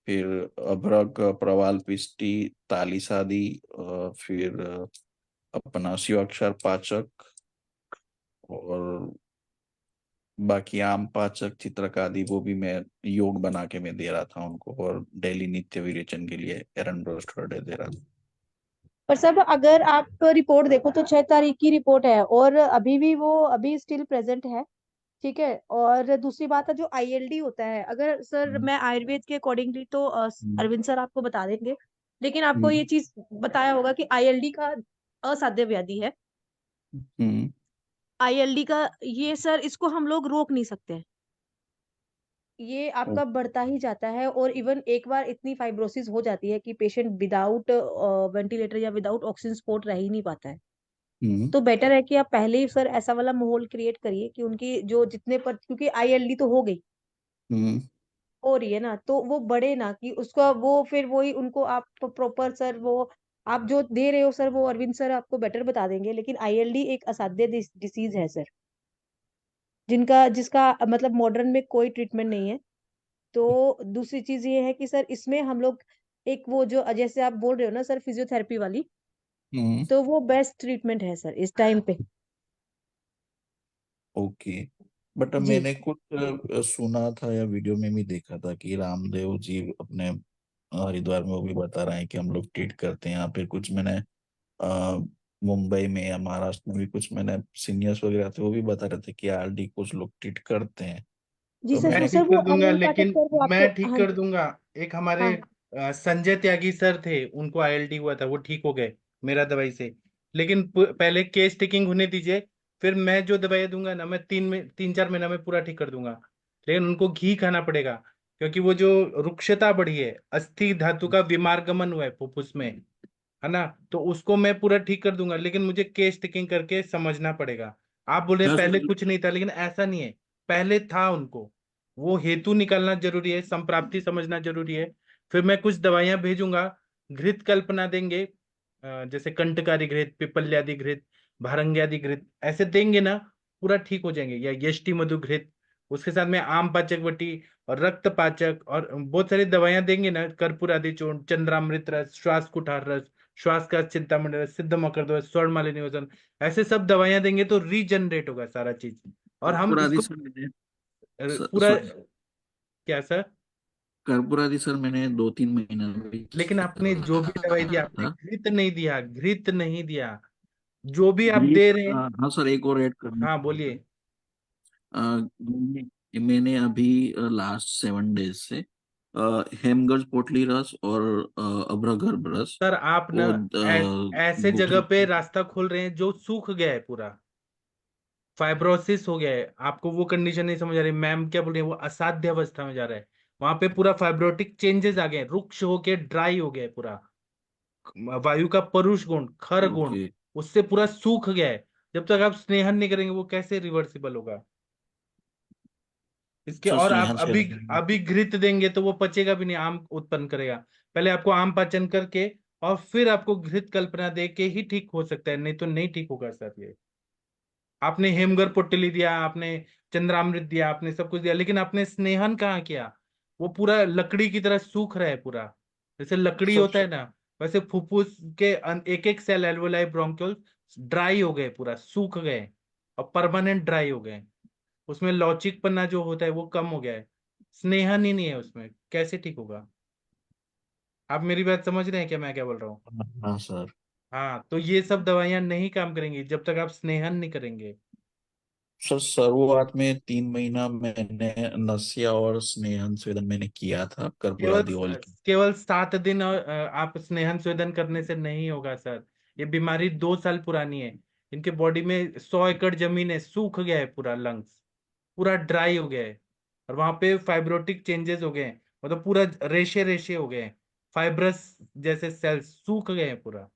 फिर अभ्रक, प्रवाल पिष्टी, तालिसादी, फिर अपना शिवाक्षर पाचक, और बाकी आम पाचक, चित्रक आदि, वो भी मैं योग बना के मैं दे रहा था उनको। और डेली नित्य विरेचन के लिए एरंडोस्टर्डे दे रहा था।
पर सर अगर आप रिपोर्ट देखो तो 6 तारीख की रिपोर्ट है और अभी भी वो अभी स्टिल प्रेजेंट है। ठीक है। और दूसरी बात है, जो आईएलडी होता है, अगर सर
हम्म।
मैं आयुर्वेद के अकॉर्डिंगली तो
हम्म।
अरविंद सर आपको बता देंगे, लेकिन आपको ये
हम्म।
चीज बताया होगा कि आईएलडी का असाध्य व्याधि है।
हम्म।
आईएलडी का ये सर, इसको हम लोग रोक नहीं सकते। ये
ओ-
आपका बढ़ता ही जाता है और इवन एक बार इतनी फाइब्रोसिस हो जाती है कि पेशेंट विदाउट वेंटिलेटर या विदाउट ऑक्सीजन सपोर्ट रह ही नहीं पाता है।
हम्म।
तो बेटर है कि आप पहले ही सर ऐसा वाला माहौल क्रिएट करिए कि उनकी जो जितने पर, क्योंकि आईएलडी तो हो गई,
हम्म।
हो रही है ना, तो वो बढ़े ना, कि उसका वो फिर वही उनको आप प्रॉपर सर वो आप जो दे रहे हो सर, वो अरविंद सर आपको बेटर बता देंगे। लेकिन आईएलडी एक असाध्य डिसीज है सर, जिसका मतलब मॉडर्न में कोई ट्रीटमेंट नहीं है। तो दूसरी चीज ये है कि सर इसमें हम लोग एक वो जो जैसे आप बोल रहे हो ना सर, फिजियोथेरेपी वाली,
हम्म।
तो वो बेस्ट ट्रीटमेंट है सर इस टाइम पे।
ओके। बट
जी।
मैंने कुछ सुना था या वीडियो में भी देखा था कि रामदेव जी अपने हरिद्वार में वो भी बता रहे हैं कि हम लोग ट्रीट करते हैं। या फिर कुछ मैंने मुंबई में या महाराष्ट्र में भी कुछ मैंने सीनियर्स वगैरह थे, वो भी बता रहे थे कि आरडी कुछ लोग ट्रीट करते हैं।
जी
तो
सर,
मैं
तो
मैंने,
सर
ठीक
वो
कर दूंगा,
अरविंद पाठक
लेकिन
सर वो
मैं
आपको,
ठीक
हाँ
कर
जी।
दूंगा। एक हमारे
हाँ।
संजय त्यागी सर थे, उनको आईएलटी हुआ था, वो ठीक हो गए मेरा दवाई से। लेकिन पहले केस टेकिंग होने दीजिए, फिर मैं जो दवाई दूंगा ना, मैं 3-4 महीना में पूरा ठीक कर दूंगा। लेकिन उनको घी खाना पड़ेगा, क्योंकि वो जो रुक्षता बढ़ी है, अस्थि धातु का विमार्गमन हुआ है फुफ्फुस में, है ना। तो उसको मैं पूरा ठीक कर दूंगा, लेकिन मुझे केस टेकिंग करके समझना पड़ेगा। आप बोल रहे हैं पहले कुछ नहीं था, लेकिन ऐसा नहीं है, पहले था उनको। वो हेतु निकालना जरूरी है, संप्राप्ति समझना जरूरी है। फिर मैं कुछ दवाइयां भेजूंगा, घृत कल्पना देंगे, जैसे कंटकारी घृत, पिपल्यादि घृत, भारंग्यादि घृत, ऐसे देंगे ना, पूरा ठीक हो जाएंगे। या यष्टि मधु घृत, उसके साथ में आम पाचक वटी और रक्त पाचक और बहुत सारी दवाइयां देंगे ना, कर्पूर आदि चूर्ण, चंद्रामृत रस, श्वास कुठार रस, श्वास का चिंतामणि रस, सिद्ध मकरंद रस, स्वर्ण मालिनी वचन, ऐसे सब दवाइयां देंगे तो रीजनरेट होगा सारा चीज। और हम
कर्पूरादि
इसको
सर मैंने
पूरा,
सॉरी,
क्या सर?
कर्पूरादि सर मैंने 2-3 महीना भी
लेकिन आपने जो भी दवाई दी,
किया
आपने
था।
घृत नहीं दिया, घृत नहीं दिया। जो भी आप
ग्रीक,
दे रहे हैं।
हाँ सर, एक और ऐड करना
हाँ
चाहूंगा।
बोलिए।
मैंने अभी लास्ट 7 डेज से हेमगर्ज पोटली रस और अभ्रगर्भ रस
सर आप ना
को
ऐसे जगह पे
घुटने।
रास्ता खोल रहे हैं जो सूख गया है पूरा, फाइब्रोसिस हो गया है। आपको वो कंडीशन नहीं समझ आ रही, मैम क्या बोल रही है, वो असाध्य अवस्था में जा रहा है। वहां पे पूरा फाइब्रोटिक चेंजेस आ गए, रुक्ष होके ड्राई हो गया है पूरा। वायु का परुष गुण, खर गुण,
ओके।
उससे पूरा सूख गया है। जब तक आप स्नेहन नहीं करेंगे वो कैसे रिवर्सिबल होगा? इसके
सर
और आप
स्नेहन से
अभी अभी घृत देंगे तो वो पचेगा भी नहीं, आम उत्पन्न करेगा। पहले आपको आम पाचन करके और फिर आपको घृत कल्पना दे के ही ठीक हो सकता है, नहीं तो नहीं ठीक होगा सर ये। आपने हेमगर पोटली दिया, आपने चंद्रामृत दिया, आपने सब कुछ दिया, लेकिन आपने स्नेहन कहाँ किया? वो पूरा लकड़ी की तरह सूख रहा है पूरा। जैसे लकड़ी
सर
होता है ना, वैसे फुफ्फुस के एक एक सेल, एल्वोलाई, ब्रोंक्यूल्स ड्राई हो गए, पूरा सूख गए और परमानेंट ड्राई हो गए। उसमें लौचिकपना जो होता है वो कम हो गया है, स्नेहन ही नहीं है उसमें, कैसे ठीक होगा? आप मेरी बात समझ रहे हैं क्या, मैं क्या बोल रहा हूँ?
हाँ सर।
हाँ, तो ये सब दवाइयां नहीं काम करेंगी जब तक आप स्नेहन नहीं करेंगे।
सर शुरुआत में 3 महीना मैंने नस्या और स्नेहन स्वेदन मैंने किया था
केवल
कर्पूरादि ऑयल की।
केवल 7 दिन और आप स्नेहन स्वेदन करने से नहीं होगा सर। ये बीमारी 2 साल पुरानी है। इनके बॉडी में 100 एकड़ जमीन है, सूख गया है पूरा, लंग्स पूरा ड्राई हो गया है। और वहां पे फाइब्रोटिक चेंजेस हो गए हैं, मतलब पूरा रेशे रेशे हो गए हैं, फाइब्रस जैसे सेल्स सूख गए हैं पूरा।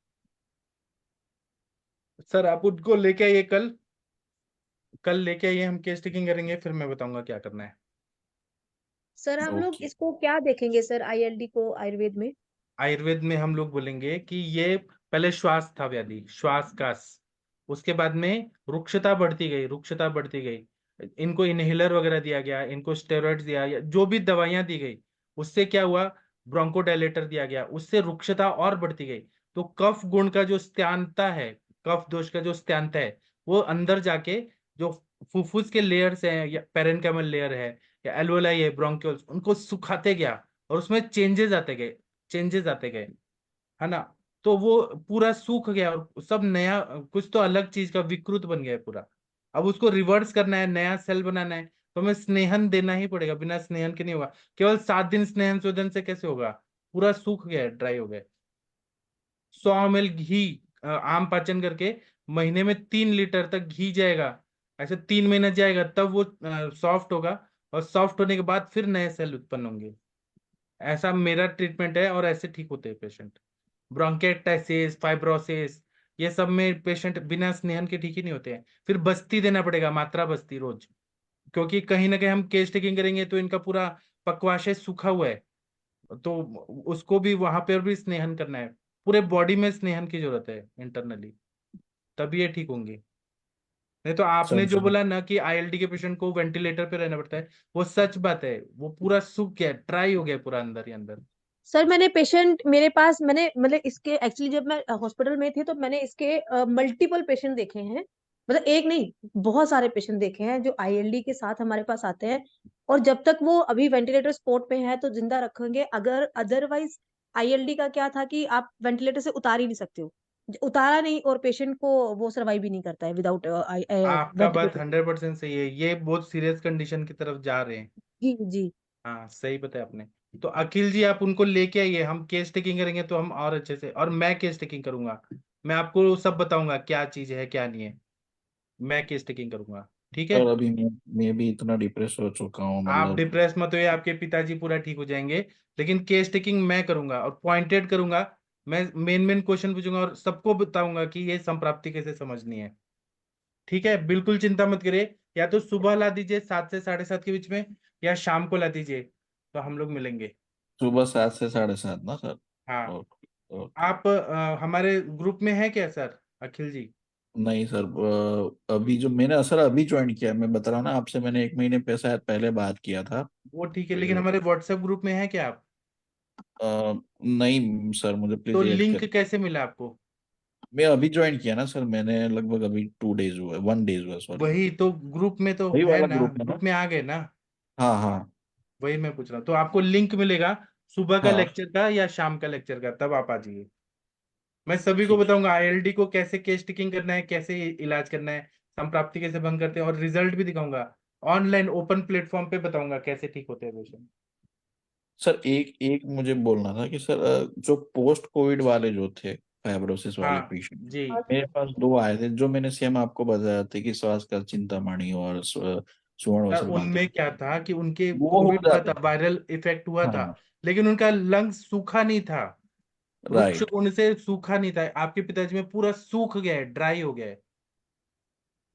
सर आप उनको लेके आइए कल, कल लेके आइए, हम केस टेकिंग करेंगे, फिर मैं बताऊंगा क्या करना है।
सर हम लोग
ओके।
इसको क्या देखेंगे सर, आईएलडी को आयुर्वेद में?
आयुर्वेद में हम लोग बोलेंगे कि ये पहले श्वास था व्याधि, श्वास कास, उसके बाद में रुक्षता बढ़ती गई, रुक्षता बढ़ती गई। इनको इनहेलर वगैरह दिया गया, इनको स्टेरॉइड्स दिया, या जो भी दवाइयां दी गई, उससे क्या हुआ? ब्रोंकोडायलेटर दिया गया, उससे रुक्षता और बढ़ती गई। तो कफ गुण का जो स्त्यांता है, कफ दोष का जो स्त्यांता है, वो अंदर जाके जो फुफ्फुस के लेयर्स हैं, या पेरेन्काइमल लेयर है, या एल्वोलाई है, ब्रोंक्यूल्स, उनको सुखाते गया और उसमें चेंजेस आते गए, चेंजेस आते गए, है ना? तो वो पूरा सूख गया और सब नया, कुछ तो अलग चीज का विकृत बन गया है पूरा। अब उसको रिवर्स करना है, नया सेल बनाना है, तो हमें स्नेहन देना ही पड़ेगा, बिना स्नेहन के नहीं होगा। केवल 7 दिन स्नेहन शोधन से कैसे होगा? पूरा सूख गया है, ड्राई हो गया। 100 ml घी, आम पाचन करके महीने में 3 लीटर तक घी जाएगा। ऐसे 3 महीने जाएगा, तब वो सॉफ्ट होगा, और सॉफ्ट होने के बाद फिर नए सेल उत्पन्न होंगे। ऐसा मेरा ट्रीटमेंट है और ऐसे ठीक होते हैं पेशेंट। ब्रोंकेक्टाइसिस, फाइब्रोसिस, ये सब में पेशेंट बिना स्नेहन के ठीक ही नहीं होते हैं। फिर बस्ती देना पड़ेगा, मात्रा बस्ती रोज, क्योंकि कहीं ना कहीं हम केस टेकिंग करेंगे तो इनका पूरा पक्वाशय सूखा हुआ है, तो उसको भी वहां पर भी स्नेहन करना है। पूरे बॉडी में स्नेहन की जरूरत है इंटरनली, तभी ये ठीक होंगे। नहीं तो आपने जो
सर
बोला ना कि आईएलडी के पेशेंट को वेंटिलेटर पे रहना पड़ता है, वो सच बात है। वो पूरा सूख गया, ट्राई हो गया पूरा अंदर ही अंदर।
सर मैंने पेशेंट मेरे पास, मैंने मतलब इसके एक्चुअली जब मैं हॉस्पिटल में थी तो मैंने इसके मल्टीपल पेशेंट देखे हैं। मतलब एक नहीं, बहुत सारे पेशेंट देखे हैं जो आईएलडी के साथ हमारे पास आते हैं। और जब तक वो अभी वेंटिलेटर सपोर्ट पे है तो जिंदा रखेंगे, अगर अदरवाइज आईएलडी का क्या था कि आप वेंटिलेटर से उतार ही नहीं सकते हो, उतारा नहीं और पेशेंट को वो सर्वाइव भी नहीं करता है विदाउट
आपका बात
वेंटिलेटर।
100% सही है, ये बहुत सीरियस कंडीशन की तरफ जा रहे हैं।
जी जी।
हाँ सही बताया आपने। तो अखिल जी आप उनको लेके आइए, हम केस टेकिंग करेंगे तो हम और अच्छे से, और मैं केस टेकिंग करूंगा। मैं आपको सब बताऊंगा क्या चीज है क्या नहीं है, मैं केस टेकिंग करूंगा। ठीक है?
सर अभी मैं भी इतना डिप्रेस हो चुका हूँ,
आप
मतलब।
डिप्रेस मत होइए, आपके पिताजी पूरा ठीक हो जाएंगे। लेकिन केस टेकिंग मैं करूंगा और पॉइंटेड करूंगा। मैं मेन मेन क्वेश्चन पूछूंगा और सबको बताऊंगा कि ये संप्राप्ति कैसे समझनी है। ठीक है, बिल्कुल चिंता मत करिए। या तो सुबह ला दीजिए 7 से 7:30 के बीच में, या शाम को ला दीजिए, तो हम लोग मिलेंगे।
सुबह 7 से 7:30 ना सर?
हाँ।
ओके। ओके।
आप हमारे ग्रुप में है क्या सर, अखिल जी?
नहीं सर, अभी जो मैंने सर अभी ज्वाइन किया, मैं बता रहा हूँ ना आपसे, मैंने 1 महीने पे शायद पहले बात किया था।
वो ठीक है, लेकिन हमारे व्हाट्सएप ग्रुप में है क्या आप?
नहीं सर, मुझे
तो
प्लीज ऐड
लिंक
कर।
कैसे मिला आपको?
मैं अभी ज्वाइन किया ना सर, मैंने लगभग अभी 2 days हुआ, 1 day हुआ, सॉरी।
वही तो ग्रुप में तो
वही
है
वाला
ना,
ग्रुप है ना?
ग्रुप में आ गए ना।
हाँ हाँ
वही मैं पूछ रहा हूँ, तो आपको लिंक मिलेगा सुबह का
हाँ।
लेक्चर का या शाम का लेक्चर का, तब आप आ जाइए। मैं सभी को
ठीक है
बताऊंगा आईएलडी को कैसे केस टिकिंग करना है, कैसे इलाज करना है, संप्राप्ति कैसे भंग करते हैं, और रिजल्ट भी दिखाऊंगा। ऑनलाइन ओपन प्लेटफॉर्म पे बताऊंगा कैसे ठीक होते हैं पेशेंट।
सर। एक एक मुझे बोलना था कि सर, जो पोस्ट कोविड वाले जो थे, फाइब्रोसिस वाले
हाँ
पेशेंट,
जी।
मेरे पास 2 आए थे, जो मैंने सेम आपको बताया था कि श्वास का चिंतामणि और सुवर्ण
सर
वसर बांध,
उनमें क्या था कि उनके
वो हो
कोविड हुआ
जाते
था,
थे।
वायरल इफेक्ट हुआ था,
हाँ
लेकिन उनका लंग्स सूखा नहीं था। रुक्ष
राइट।
उनसे सूखा नहीं था। आपके पिताजी में पूरा सूख गया है, ड्राई हो गया है।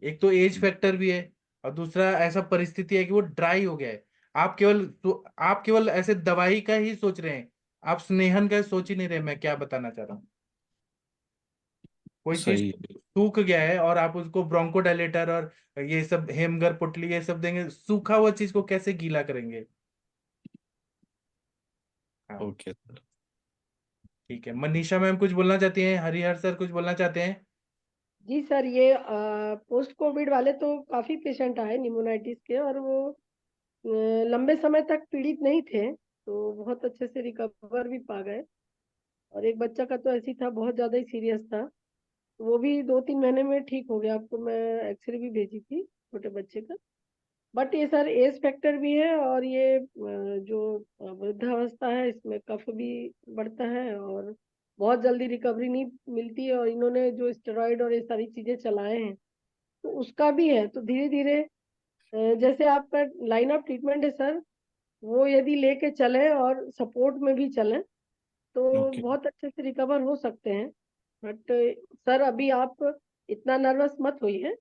एक तो एज फैक्टर भी है, और दूसरा ऐसा परिस्थिति है कि वो ड्राई हो गया है। आप केवल ऐसे दवाई का ही सोच रहे हैं, आप स्नेहन का सोच ही नहीं रहे। मैं क्या बताना चाह रहा हूँ, कोई चीज
सही।
सूख गया है और आप उसको ब्रोंकोडायलेटर और ये सब हेमगर पुटली ये सब देंगे, सूखा हुआ चीज को कैसे गीला करेंगे। हाँ
ओके सर।
ठीक है। मनीषा मैम कुछ बोलना चाहती हैं, हरिहर सर कुछ बोलना चाहते हैं?
जी सर, ये पोस्ट कोविड वाले तो काफी पेशेंट आए निमोनाइटिस के, और वो लंबे समय तक पीड़ित नहीं थे, तो बहुत अच्छे से रिकवर भी पा गए। और एक बच्चा का तो ऐसी था, बहुत ज्यादा ही सीरियस था, वो भी 2-3 महीने में ठीक हो गया। आपको मैं एक्सरे भी भेजी थी छोटे बच्चे का। बट ये सर एज फैक्टर भी है, और ये जो वृद्धावस्था है इसमें कफ भी बढ़ता है, और बहुत जल्दी रिकवरी नहीं मिलती है। और इन्होंने जो स्टेरॉइड और ये सारी चीजें चलाए हैं तो उसका भी है। तो धीरे धीरे जैसे आपका लाइन ऑफ ट्रीटमेंट है सर, वो यदि लेके चले और सपोर्ट में भी चलें तो
ओके।
बहुत अच्छे से रिकवर हो सकते हैं। बट सर अभी आप इतना नर्वस मत होइए,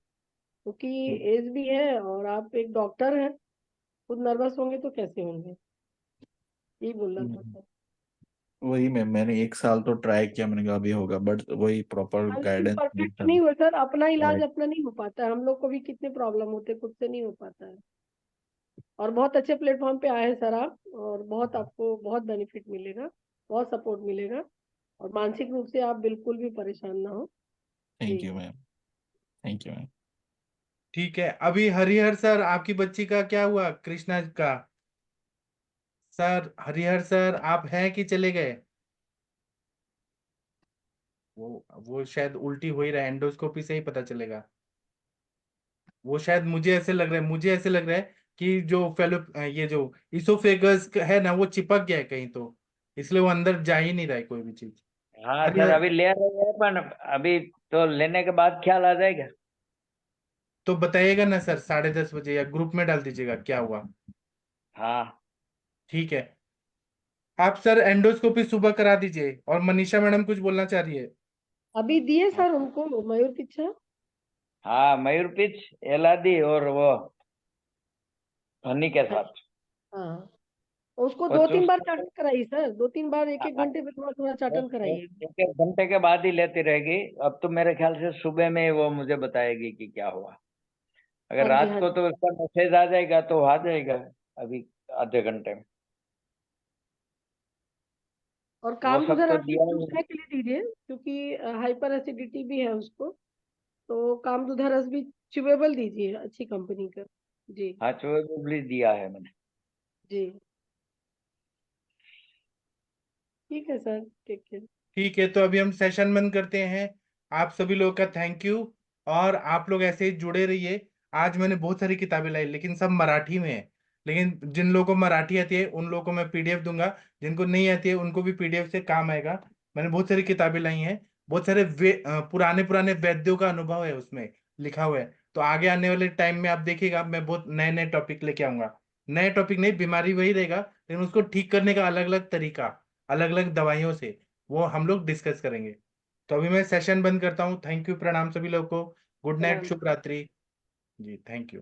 क्योंकि एज भी है और आप एक डॉक्टर हैं, खुद नर्वस होंगे तो कैसे होंगे। यही बोलना था सर।
वही मैंने 1 साल तो ट्राई किया, मैंने कहा अभी होगा, बट वही प्रॉपर
हाँ, लेकिन
गाइडेंस नहीं
परफेक्ट
था।
नहीं हुआ सर। अपना इलाज
राइट।
अपना नहीं हो पाता है, हम लोग को भी कितने प्रॉब्लम होते हैं, खुद से नहीं हो पाता है। और बहुत अच्छे प्लेटफॉर्म पे आए हैं सर आप, और बहुत आपको बहुत बेनिफिट मिलेगा, बहुत सपोर्ट मिलेगा, और मानसिक रूप से आप बिल्कुल भी परेशान ना हो। जी
thank you ma'am. Thank you ma'am.
ठीक है। अभी हरिहर सर आपकी बच्ची का क्या हुआ, कृष्णा का? सर हरिहर सर आप हैं कि चले गए? वो शायद उल्टी हो ही रहा है, एंडोस्कोपी से ही पता चलेगा। वो शायद मुझे ऐसे लग रहा है कि जो फेलो ये जो इसोफेगस है ना, वो चिपक गया है कहीं, तो इसलिए वो अंदर जा ही नहीं रहा है कोई भी चीज।
हाँ सर,
हरिहर
अभी ले रहे हैं, पर अभी तो लेने के बाद ख्याल आ जाएगा।
तो बताइएगा ना सर 10:30 बजे, या ग्रुप में डाल दीजिएगा क्या हुआ।
हाँ
ठीक है। आप सर एंडोस्कोपी सुबह करा दीजिए। और मनीषा मैडम कुछ बोलना चाह रही है?
अभी दिए सर उनको मयूर पिक्चर।
हाँ, मयूर पिच, एलादी और वो हनी के साथ।
हाँ, उसको
और
2-3 बार
चूस
चाटन कराइए सर, 2-3 बार, 1-1 घंटे पे थोड़ा थोड़ा चाटन कराइए।
एक एक घंटे के बाद ही लेती रहेगी। अब तो मेरे ख्याल से सुबह में वो मुझे बताएगी कि क्या हुआ। अगर
हाँ जी,
रात
हाँ
को
जी।
तो उसका मैसेज आ जाएगा तो आ जाएगा अभी आधे घंटे में।
और
वो
काम
सब
उधर
तो
अभी
दिया ही है।
चूसने के लिए दीजिए, क्योंकि हाइपर एसिडिटी भी है उसको। तो काम उधर रस भी च्यूएबल दीजिए, अच्छी कंपनी का। जी
हाँ, चूहे दिया है मैंने।
जी। ठीक है सर, ठीक है।
ठीक है, तो अभी हम सेशन बंद करते हैं। आप सभी लोगों का थैंक यू। और आप लोग ऐसे ही जुड़े रहिए। आज मैंने बहुत सारी किताबें लाई, लेकिन सब मराठी में है। लेकिन जिन लोगों को मराठी आती है उन लोगों को मैं पीडीएफ दूंगा, जिनको नहीं आती है उनको भी पीडीएफ से काम आएगा। मैंने बहुत सारी किताबें लाई हैं। बहुत सारे पुराने पुराने वैद्यों का अनुभव है उसमें लिखा हुआ है। तो आगे आने वाले टाइम में आप देखिएगा, मैं बहुत नए नए टॉपिक लेके आऊंगा। नए टॉपिक नहीं, बीमारी वही रहेगा, लेकिन उसको ठीक करने का अलग अलग तरीका, अलग अलग दवाइयों से, वो हम लोग डिस्कस करेंगे। तो अभी मैं सेशन बंद करता हूँ। थैंक यू, प्रणाम सभी लोगों को। गुड नाइट,
प्रणाम।
शुभ रात्रि। जी थैंक यू।